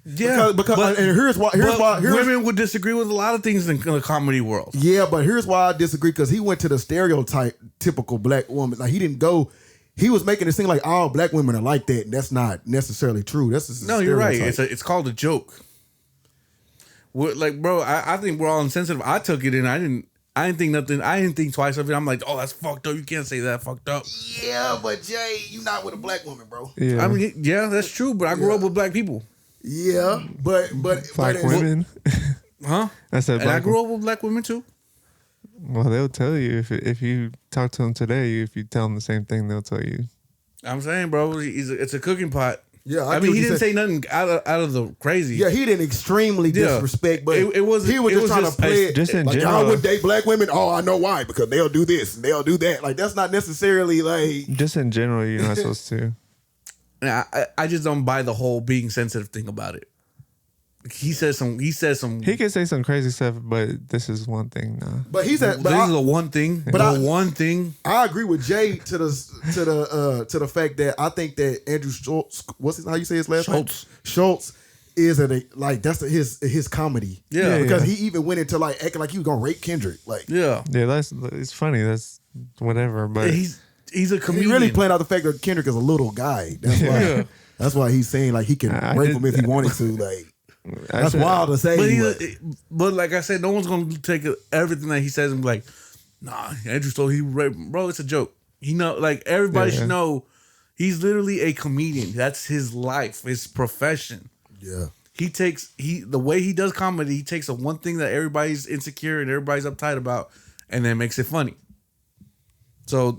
Yeah, because and here's why women would disagree with a lot of things in the comedy world. Yeah, but here's why I disagree, because he went to the typical black woman. Like he was making it seem like all black women are like that, and that's not necessarily true. That's just you're right. It's called a joke. Like, bro, I think we're all insensitive. I took it and I didn't think nothing. I didn't think twice of it. I'm like, oh, that's fucked up. You can't say that fucked up. Yeah, but Jay, you not with a black woman, bro. Yeah. I mean, yeah, that's true. But I grew up with black people. Yeah, but black women, huh? I said, and I grew up with black women too. Well, they'll tell you if you talk to them today. If you tell them the same thing, they'll tell you. I'm saying, bro, it's a cooking pot. Yeah, I mean, he didn't say nothing out of the crazy. Yeah, he didn't extremely disrespect, but it wasn't. He was just trying to play it. Just in like, general. y'all would date black women. Oh, I know why, because they'll do this and they'll do that. Like that's not necessarily like. Just in general, you're not supposed to. I just don't buy the whole being sensitive thing about it. He says some. He can say some crazy stuff, but this is one thing now. But he said, this is the one thing. But one thing. I agree with Jay to the fact that I think that Andrew Schulz, how you say his last name? Schulz is that's his comedy. Yeah, because he even went into like acting like he was gonna rape Kendrick. Like it's funny. That's whatever. But he's a comedian. He really playing out the fact that Kendrick is a little guy. That's why. That's why he's saying like he can rape him if he wanted to. Like. That's wild to say. But like I said, no one's gonna take everything that he says and be like, nah, Andrew Schulz, he raped him. Bro, it's a joke. Like everybody should know he's literally a comedian. That's his life, his profession. Yeah. The way he does comedy, he takes one thing that everybody's insecure and everybody's uptight about and then makes it funny. So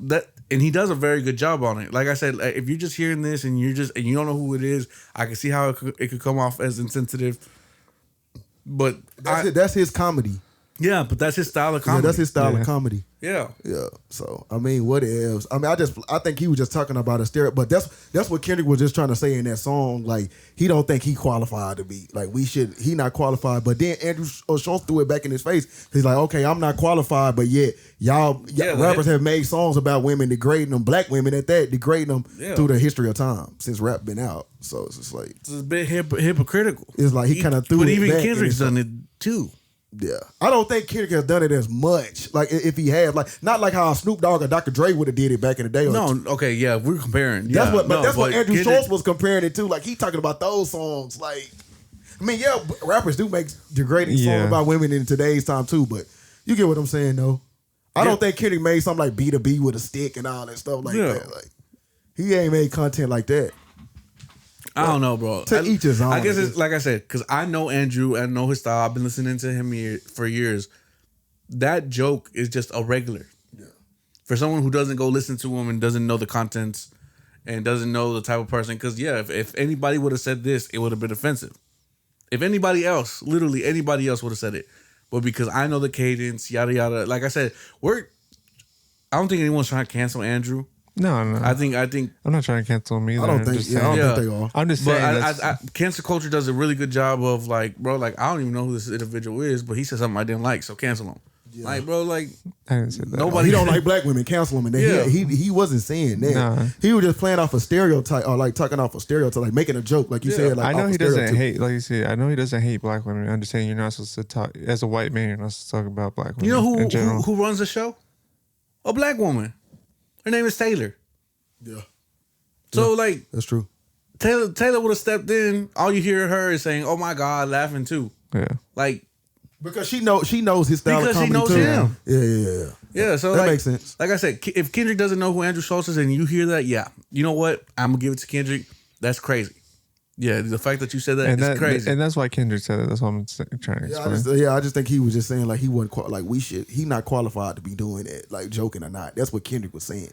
and he does a very good job on it. Like I said, if you're just hearing this and you don't know who it is, I can see how it could come off as insensitive. But that's his comedy. Yeah, but that's his style of comedy. Yeah, that's his style of comedy. Yeah. Yeah. So I mean, what else? I mean, I think he was just talking about a stereotype, but that's what Kendrick was just trying to say in that song. Like he don't think he qualified to be like he not qualified. But then Andrew Schulz threw it back in his face. He's like, okay, I'm not qualified, but yet y'all rappers have made songs about women degrading them, black women at that, degrading them through the history of time since rap been out. So it's just like it's a bit hypocritical. It's like he kind of threw but it even back Kendrick's done it too. Yeah, I don't think Kendrick has done it as much. Like if he had, like not like how Snoop Dogg or Dr. Dre would have did it back in the day. Okay, yeah, we're comparing. That's but what Andrew Schulz was comparing it to. Like he talking about those songs. Like, I mean, yeah, rappers do make degrading songs about women in today's time too. But you get what I'm saying, though. I don't think Kendrick made something like B2B with a stick and all that stuff like that. Like he ain't made content like that. I don't know, bro. To each his own. I guess it's like I said, because I know Andrew, I know his style. I've been listening to him for years. That joke is just a regular. Yeah. For someone who doesn't go listen to him and doesn't know the contents and doesn't know the type of person, because if anybody would have said this, it would have been offensive. If anybody else, literally anybody else would have said it, but because I know the cadence, yada yada. Like I said, I don't think anyone's trying to cancel Andrew. No. I think I'm not trying to cancel them either. I don't think they are. I'm just saying. But cancel culture does a really good job of like, bro, like I don't even know who this individual is, but he said something I didn't like, so cancel him. Yeah. Like, bro, like I didn't say that. Nobody he don't like black women, cancel him. And then he wasn't saying that. Nah. He was just playing off a stereotype or like talking off a stereotype, like making a joke, like you said. Like I know he doesn't hate, like you said. I know he doesn't hate black women. I'm just saying you're not supposed to talk as a white man. You're not supposed to talk about black women. You know who runs the show? A black woman. Her name is Taylor. Yeah. So like that's true. Taylor would have stepped in. All you hear her is saying, "Oh my God," laughing too. Yeah. Like because she knows his style of comedy she knows too. him. Yeah. Yeah. So that makes sense. Like I said, if Kendrick doesn't know who Andrew Schulz is, and you hear that, you know what? I'm gonna give it to Kendrick. That's crazy. Yeah, the fact that you said that is crazy, and that's why Kendrick said it. That's what I'm trying to explain. I just think he was just saying like he wasn't he not qualified to be doing it, like joking or not. That's what Kendrick was saying.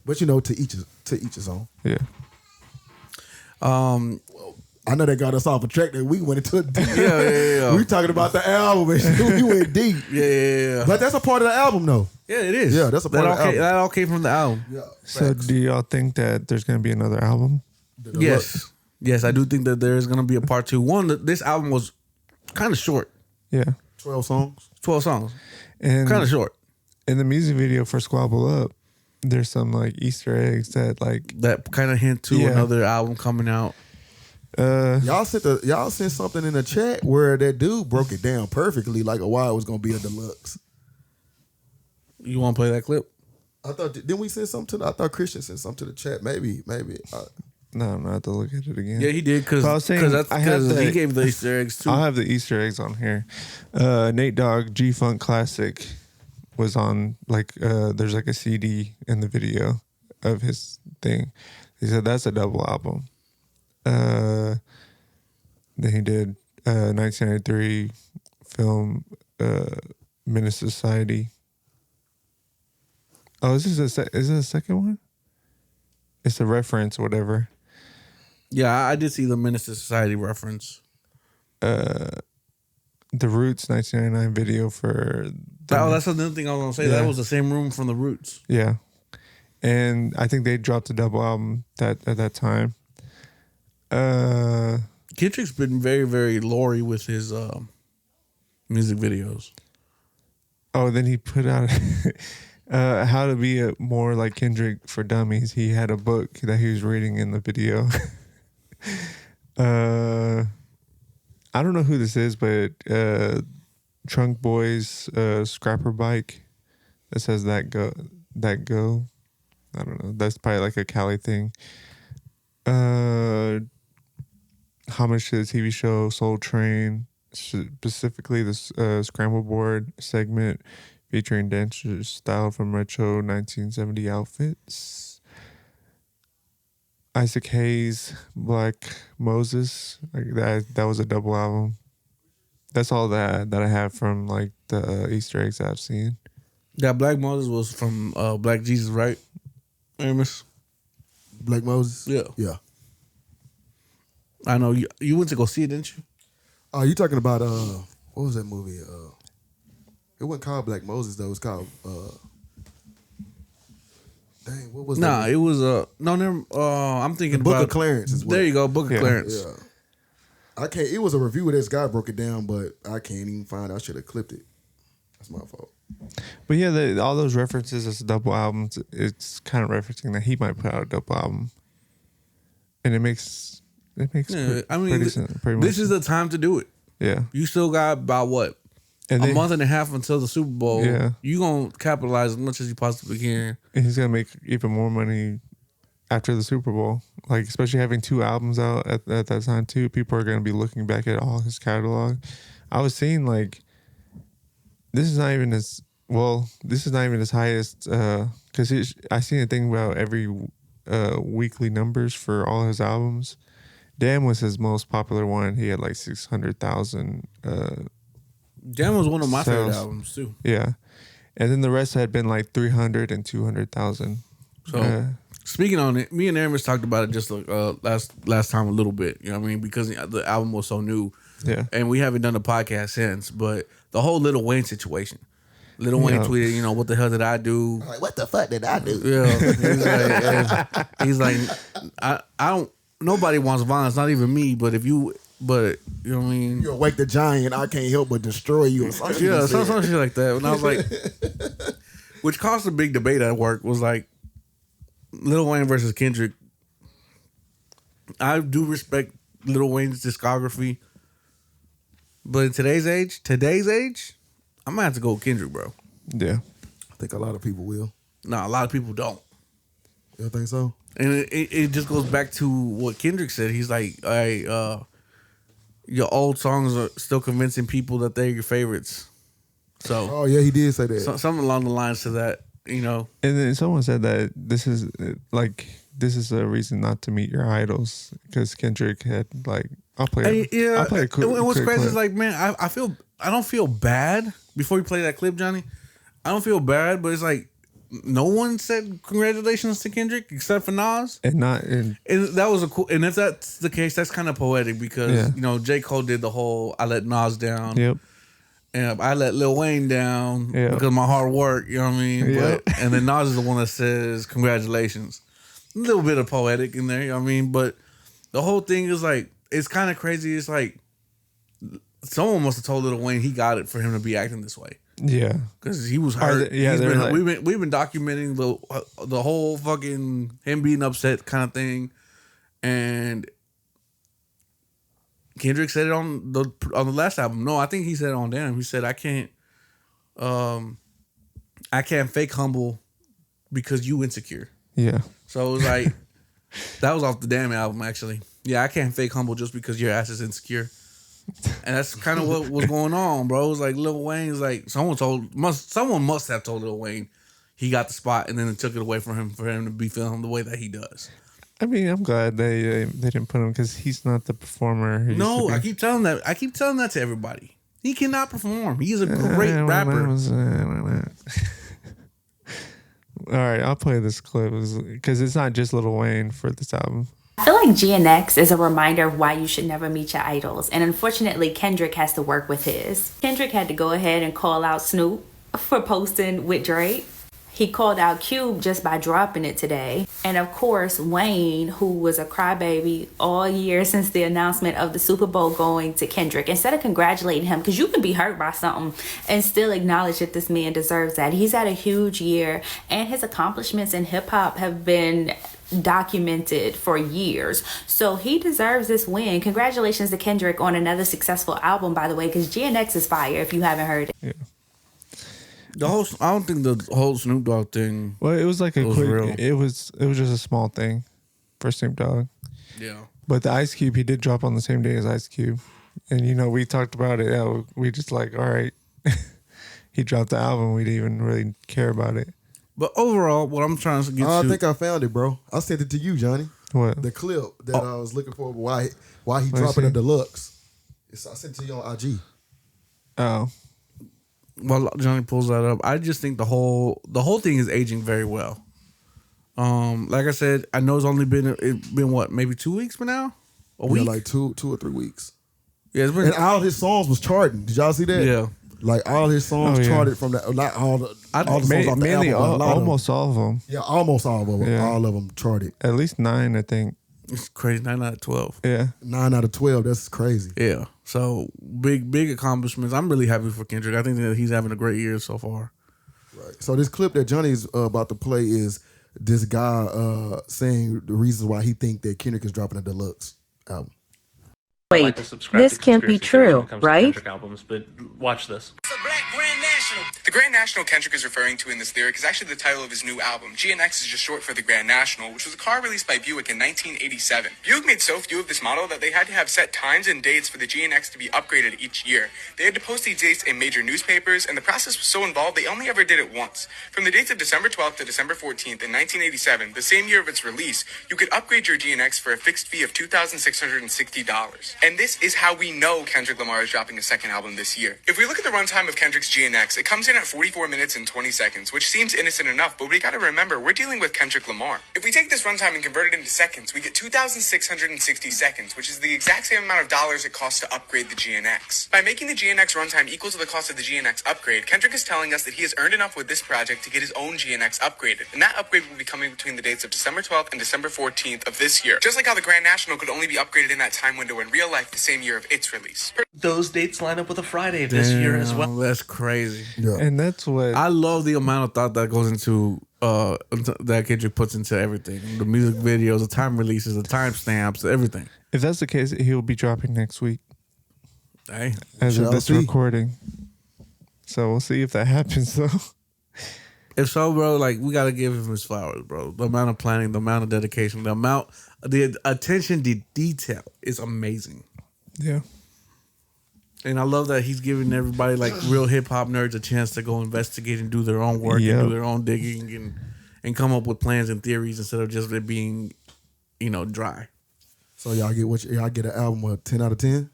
But to each his own. Yeah. I know they got us off a track that we went into deep. Yeah. We talking about the album and we went deep. Yeah. But that's a part of the album though. Yeah, it is. Yeah, that's a part of the album. That all came from the album. Yeah. So do y'all think that there's gonna be another album? Yes. Yes, I do think that there's gonna be a part 2. One, this album was kind of short. Yeah. 12 songs. 12 songs. And kind of short. In the music video for Squabble Up, there's some like Easter eggs that kind of hint to another album coming out. Y'all sent something in the chat where that dude broke it down perfectly, like why it was gonna be a deluxe. You want to play that clip? I thought didn't we send something? I thought Christian sent something to the chat. Maybe. No, I'm gonna have to look at it again. Yeah, he did because he gave the Easter eggs too. I have the Easter eggs on here. Nate Dogg G-Funk Classic was on there's like a CD in the video of his thing. He said that's a double album. Then he did 1993 film Menace Society. Oh, is this a second one? It's a reference or whatever. Yeah, I did see the Menace to Society reference. The Roots 1999 video for. That's another thing I was gonna say. Yeah. That was the same room from the Roots. Yeah, and I think they dropped a double album at that time. Kendrick's been very, very Lori with his music videos. Oh, then he put out how to be more like Kendrick for dummies. He had a book that he was reading in the video. I don't know who this is, but Trunk Boys scrapper bike that says that go. I don't know. That's probably like a Cali thing. Homage to the TV show Soul Train, specifically the Scramble Board segment featuring dancers styled from retro 1970 outfits. Isaac Hayes, Black Moses, like that was a double album. That's all that I have from like the Easter eggs I've seen. That Black Moses was from Black Jesus, right? Amos? Black Moses? Yeah. Yeah. I know you went to go see it, didn't you? Oh, you talking about what was that movie? It wasn't called Black Moses though. It was called dang, what was that? Nah, it was no, never. I'm thinking The Book about of Clarence. Is what, there you go, Book of Clarence. Yeah. I can't. It was a review where this guy broke it down, but I can't even find. I should have clipped it. That's my fault. But yeah, all those references as double albums, it's kind of referencing that he might put out a double album, and it makes. Yeah, I mean, pretty much this is the time to do it. Yeah, you still got about what a month and a half until the Super Bowl. Yeah, you gonna capitalize as much as you possibly can. And he's gonna make even more money after the Super Bowl. Like especially having 2 albums out at that time too. People are gonna be looking back at all his catalog. I was seeing like this is not even his highest because I seen a thing about every weekly numbers for all his albums. Damn was his most popular one. He had like 600,000. Damn was one of my sales. favorite albums too. Yeah, and then the rest had been like 300 and 200,000. So speaking on it, me and Amos talked about it just last time a little bit. You know what I mean? Because the album was so new. Yeah, and we haven't done a podcast since. But the whole Lil Wayne situation. Lil Wayne tweeted, what the hell did I do? Like, what the fuck did I do? Yeah, he's like, I don't. Nobody wants violence, not even me. But you know what I mean? You awake the giant, I can't help but destroy you. Or some shit like that. And I was like, which caused a big debate at work. Was like, Lil Wayne versus Kendrick. I do respect Lil Wayne's discography, but in today's age, I might have to go with Kendrick, bro. Yeah, I think a lot of people will. No, a lot of people don't. You don't think so? And it just goes back to what Kendrick said. He's like, your old songs are still convincing people that they're your favorites. So, oh yeah, he did say that. Something along the lines to that, And then someone said that this is a reason not to meet your idols because Kendrick had like I'll play a quick. And what's crazy clip. is like, man, I don't feel bad before you play that clip, Johnny. I don't feel bad, but it's like. No one said congratulations to Kendrick except for Nas, and that was a cool. And if that's the case, that's kind of poetic because J. Cole did the whole "I let Nas down," and I let Lil Wayne down because of my hard work. You know what I mean? Yep. And then Nas is the one that says congratulations. A little bit of poetic in there. You know what I mean? But the whole thing is like it's kind of crazy. It's like someone must have told Lil Wayne he got it for him to be acting this way. Yeah, because he was hurt. We've been documenting the whole fucking him being upset kind of thing, and Kendrick said it on the last album. No, I think he said it on Damn. He said I can't fake humble because you insecure. Yeah. So it was like that was off the Damn album actually. Yeah, I can't fake humble just because your ass is insecure. And that's kind of what was going on, bro. It was like Lil Wayne's like someone must have told Lil Wayne he got the spot, and then it took it away from him for him to be feeling the way that he does. I mean, I'm glad they didn't put him because he's not the performer. No, I keep telling that. I keep telling that to everybody. He cannot perform. He is a great rapper. All right, I'll play this clip because it's not just Lil Wayne for this album. I feel like GNX is a reminder of why you should never meet your idols. And unfortunately, Kendrick has to work with his. Kendrick had to go ahead and call out Snoop for posting with Drake. He called out Cube just by dropping it today. And of course, Wayne, who was a crybaby all year since the announcement of the Super Bowl going to Kendrick, instead of congratulating him, because you can be hurt by something and still acknowledge that this man deserves that. He's had a huge year, and his accomplishments in hip hop have been documented for years. So he deserves this win. Congratulations to Kendrick on another successful album, by the way, because GNX is fire if you haven't heard it. Yeah. I don't think the whole Snoop Dogg thing. Well, it was like a quick. real. It was just a small thing for Snoop Dogg. Yeah. But the Ice Cube, he did drop on the same day as Ice Cube, and we talked about it. Yeah, we just like, all right, he dropped the album. We didn't even really care about it. But overall, what I'm trying to get to, I think I found it, bro. I sent it to you, Johnny. What? The clip that I was looking for. Why he Let me dropping see. a deluxe? I sent it to you on IG. Oh. While Johnny pulls that up, I just think the whole thing is aging very well. Like I said, I know it's only been what, maybe 2 weeks for now, a week, like two or 3 weeks. Yeah, it's been, and all his songs was charting. Did y'all see that? Yeah, like all his songs charted from that. Not all the songs off the mainly album, almost all of them. Yeah, almost all of them. Yeah. All of them charted. At least 9, I think. It's crazy. 9 out of 12. Yeah, 9 out of 12. That's crazy. Yeah. So big accomplishments. I'm really happy for Kendrick. I think that he's having a great year so far. Right. So this clip that Johnny's about to play is this guy saying the reasons why he think that Kendrick is dropping a deluxe album. Wait, this can't be true, right? Albums, but watch this. The Grand National Kendrick is referring to in this lyric is actually the title of his new album. GNX is just short for the Grand National, which was a car released by Buick in 1987. Buick made so few of this model that they had to have set times and dates for the GNX to be upgraded each year. They had to post these dates in major newspapers, and the process was so involved they only ever did it once. From the dates of December 12th to December 14th in 1987, the same year of its release, you could upgrade your GNX for a fixed fee of $2,660. And this is how we know Kendrick Lamar is dropping a second album this year. If we look at the runtime of Kendrick's GNX, it comes in at 44 minutes and 20 seconds, which seems innocent enough, but we gotta remember, we're dealing with Kendrick Lamar. If we take this runtime and convert it into seconds, we get 2,660 seconds, which is the exact same amount of dollars it costs to upgrade the GNX. By making the GNX runtime equal to the cost of the GNX upgrade, Kendrick is telling us that he has earned enough with this project to get his own GNX upgraded, and that upgrade will be coming between the dates of December 12th and December 14th of this year. Just like how the Grand National could only be upgraded in that time window in real life the same year of its release. Those dates line up with a Friday this year as well. That's crazy. Yeah. And that's what I love the amount of thought that goes into that Kendrick puts into everything. The music videos, the time releases, the timestamps, everything. If that's the case, he'll be dropping next week. Hey, as of this recording. So we'll see if that happens though. If so, bro, like we gotta give him his flowers, bro. The amount of planning, the amount of dedication, the attention to detail is amazing. Yeah. And I love that he's giving everybody, like real hip hop nerds, a chance to go investigate and do their own work and do their own digging and come up with plans and theories instead of just it being, dry. So y'all get an album of 10 out of 10?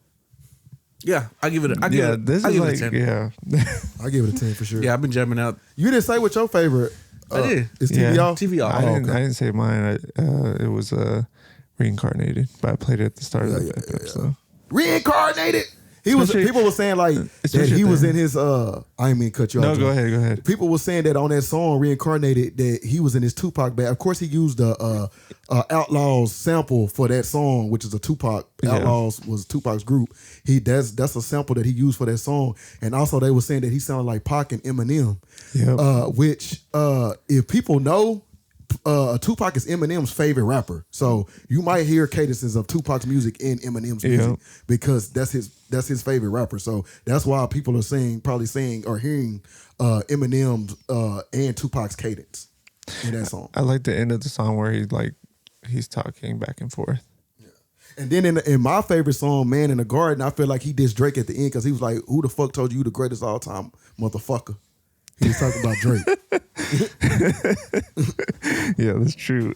Yeah, I give it a 10. I give it a 10 for sure. Yeah, I've been jamming out. You didn't say what your favorite I did. is TV off? TV off. I didn't say mine. It was Reincarnated, but I played it at the start of the episode. Reincarnated. People were saying like that he was in his I didn't mean to cut you off. No, go ahead. People were saying that on that song Reincarnated that he was in his Tupac bag. Of course he used the Outlaws sample for that song, which is a Tupac. Outlaws was Tupac's group. That's a sample that he used for that song. And also they were saying that he sounded like Pac and Eminem. Which if people know, Tupac is Eminem's favorite rapper, so you might hear cadences of Tupac's music in Eminem's music because that's his favorite rapper. So that's why people are probably saying or hearing Eminem's and Tupac's cadence in that song. I like the end of the song where he's talking back and forth. And then in my favorite song, "Man in the Garden," I feel like he dissed Drake at the end because he was like, "Who the fuck told you the greatest all time, motherfucker?" He was talking about Drake. Yeah, that's true.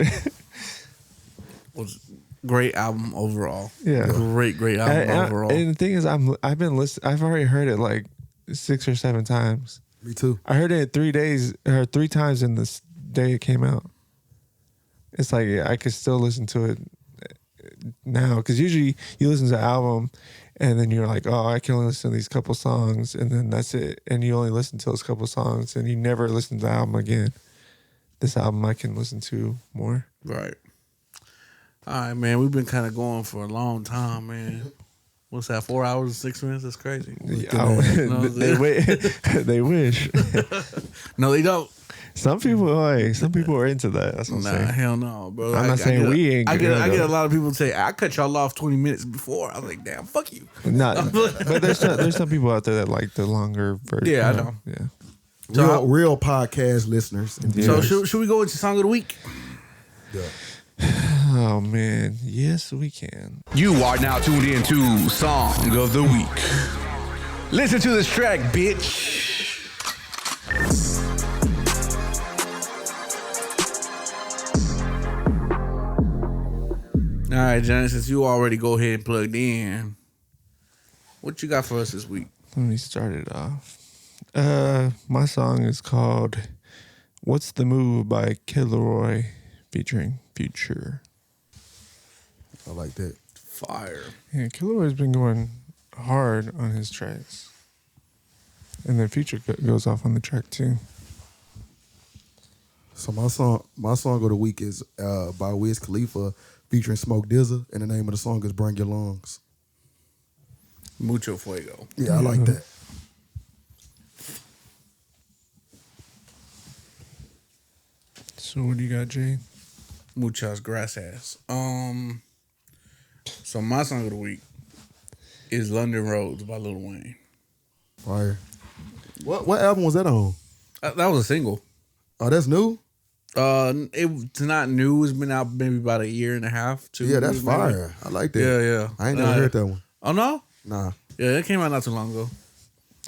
Was great album overall. Yeah, great album overall. And the thing is, I've been listening. I've already heard it like 6 or 7 times. Me too. I heard it 3 days or 3 times in this day it came out. It's like I could still listen to it now, because usually you listen to the album and then you're like, oh, I can only listen to these couple songs, and then that's it, and you only listen to those couple songs and you never listen to the album again. This album I can listen to more. Right. All right, man. We've been kind of going for a long time, man. What's that? 4 hours and 6 minutes? That's crazy. They wish. No, they don't. Some people are into that. That's what I'm saying. Hell no, bro. I'm not saying we ain't. I get a lot of people say, I cut y'all off 20 minutes before. I was like, damn, fuck you. But there's some people out there that like the longer version. Yeah, I know. Yeah. Real podcast listeners. So should we go into song of the week? Yeah. Oh man, yes we can. You are now tuned into Song of the Week. Listen to this track, bitch. All right, Johnny, since you already go ahead and plugged in, what you got for us this week? Let me start it off. My song is called "What's the Move" by Kid Laroi featuring Future. I like that. Fire. Yeah, Kid Laroi's been going hard on his tracks, and then Future goes off on the track too. So my song of the week is by Wiz Khalifa featuring Smoke DZA, and the name of the song is "Bring Your Lungs." Mucho fuego. Yeah, I like that. So what do you got, Jay? Muchas gracias. So my song of the week is "London Roads" by Lil Wayne. Fire. What album was that on? That was a single. Oh, that's new? It's not new. It's been out maybe about a year and a half. 2 Yeah, that's years maybe. fire. I like that. Yeah. I ain't never heard that one. Oh, no? Nah. Yeah, it came out not too long ago.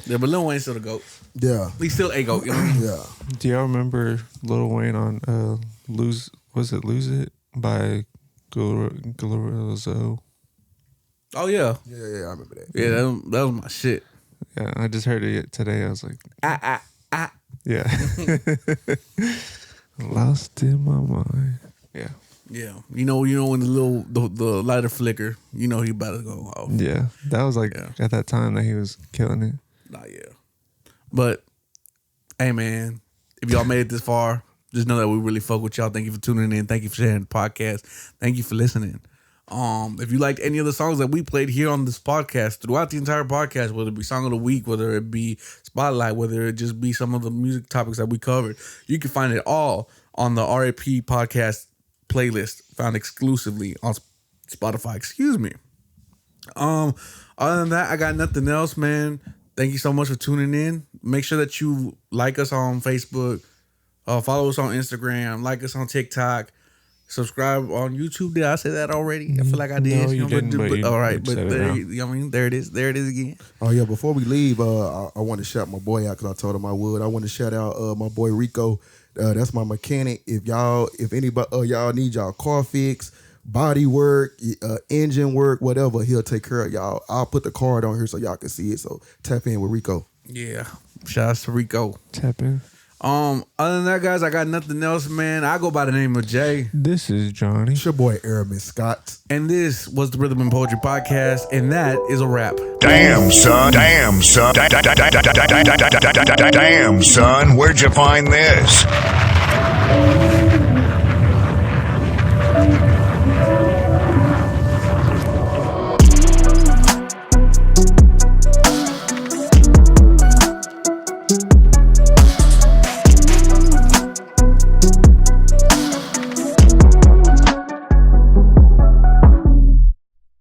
Yeah, but Lil Wayne's still the GOAT. Yeah. He's still a GOAT. You know what I mean? Yeah. Do y'all remember Lil Wayne on Lose It by Lizzo? Oh, yeah. Yeah, I remember that. Yeah, that was my shit. Yeah, I just heard it today. I was like, yeah. Lost in my mind. Yeah. Yeah. You know when the lighter flicker, you know he about to go off. Yeah. That was like at that time that he was killing it. Nah, yeah. But hey man, if y'all made it this far, just know that we really fuck with y'all. Thank you for tuning in. Thank you for sharing the podcast. Thank you for listening. If you liked any of the songs that we played here on this podcast throughout the entire podcast, whether it be Song of the Week, whether it be Spotlight, whether it just be some of the music topics that we covered, you can find it all on the R.A.P. podcast playlist found exclusively on Spotify. Excuse me. Other than that, I got nothing else, man. Thank you so much for tuning in. Make sure that you like us on Facebook, follow us on Instagram, like us on TikTok. Subscribe on YouTube. Did I say that already? I feel like I did. No, you didn't, but all right, but there it is. There it is again. Oh yeah, before we leave, I want to shout my boy out because I told him I would. I want to shout out my boy Rico. That's my mechanic. If anybody y'all need y'all car fix, body work, engine work, whatever, he'll take care of y'all. I'll put the card on here so y'all can see it. So tap in with Rico. Yeah, shout out to Rico. Tap in. Other than that, guys, I got nothing else, man. I go by the name of Jay. This is Johnny. It's your boy Aramis Scott. And this was the Rhythm and Poetry Podcast, and that is a wrap. Damn, son. Damn, son. Damn, son. Where'd you find this?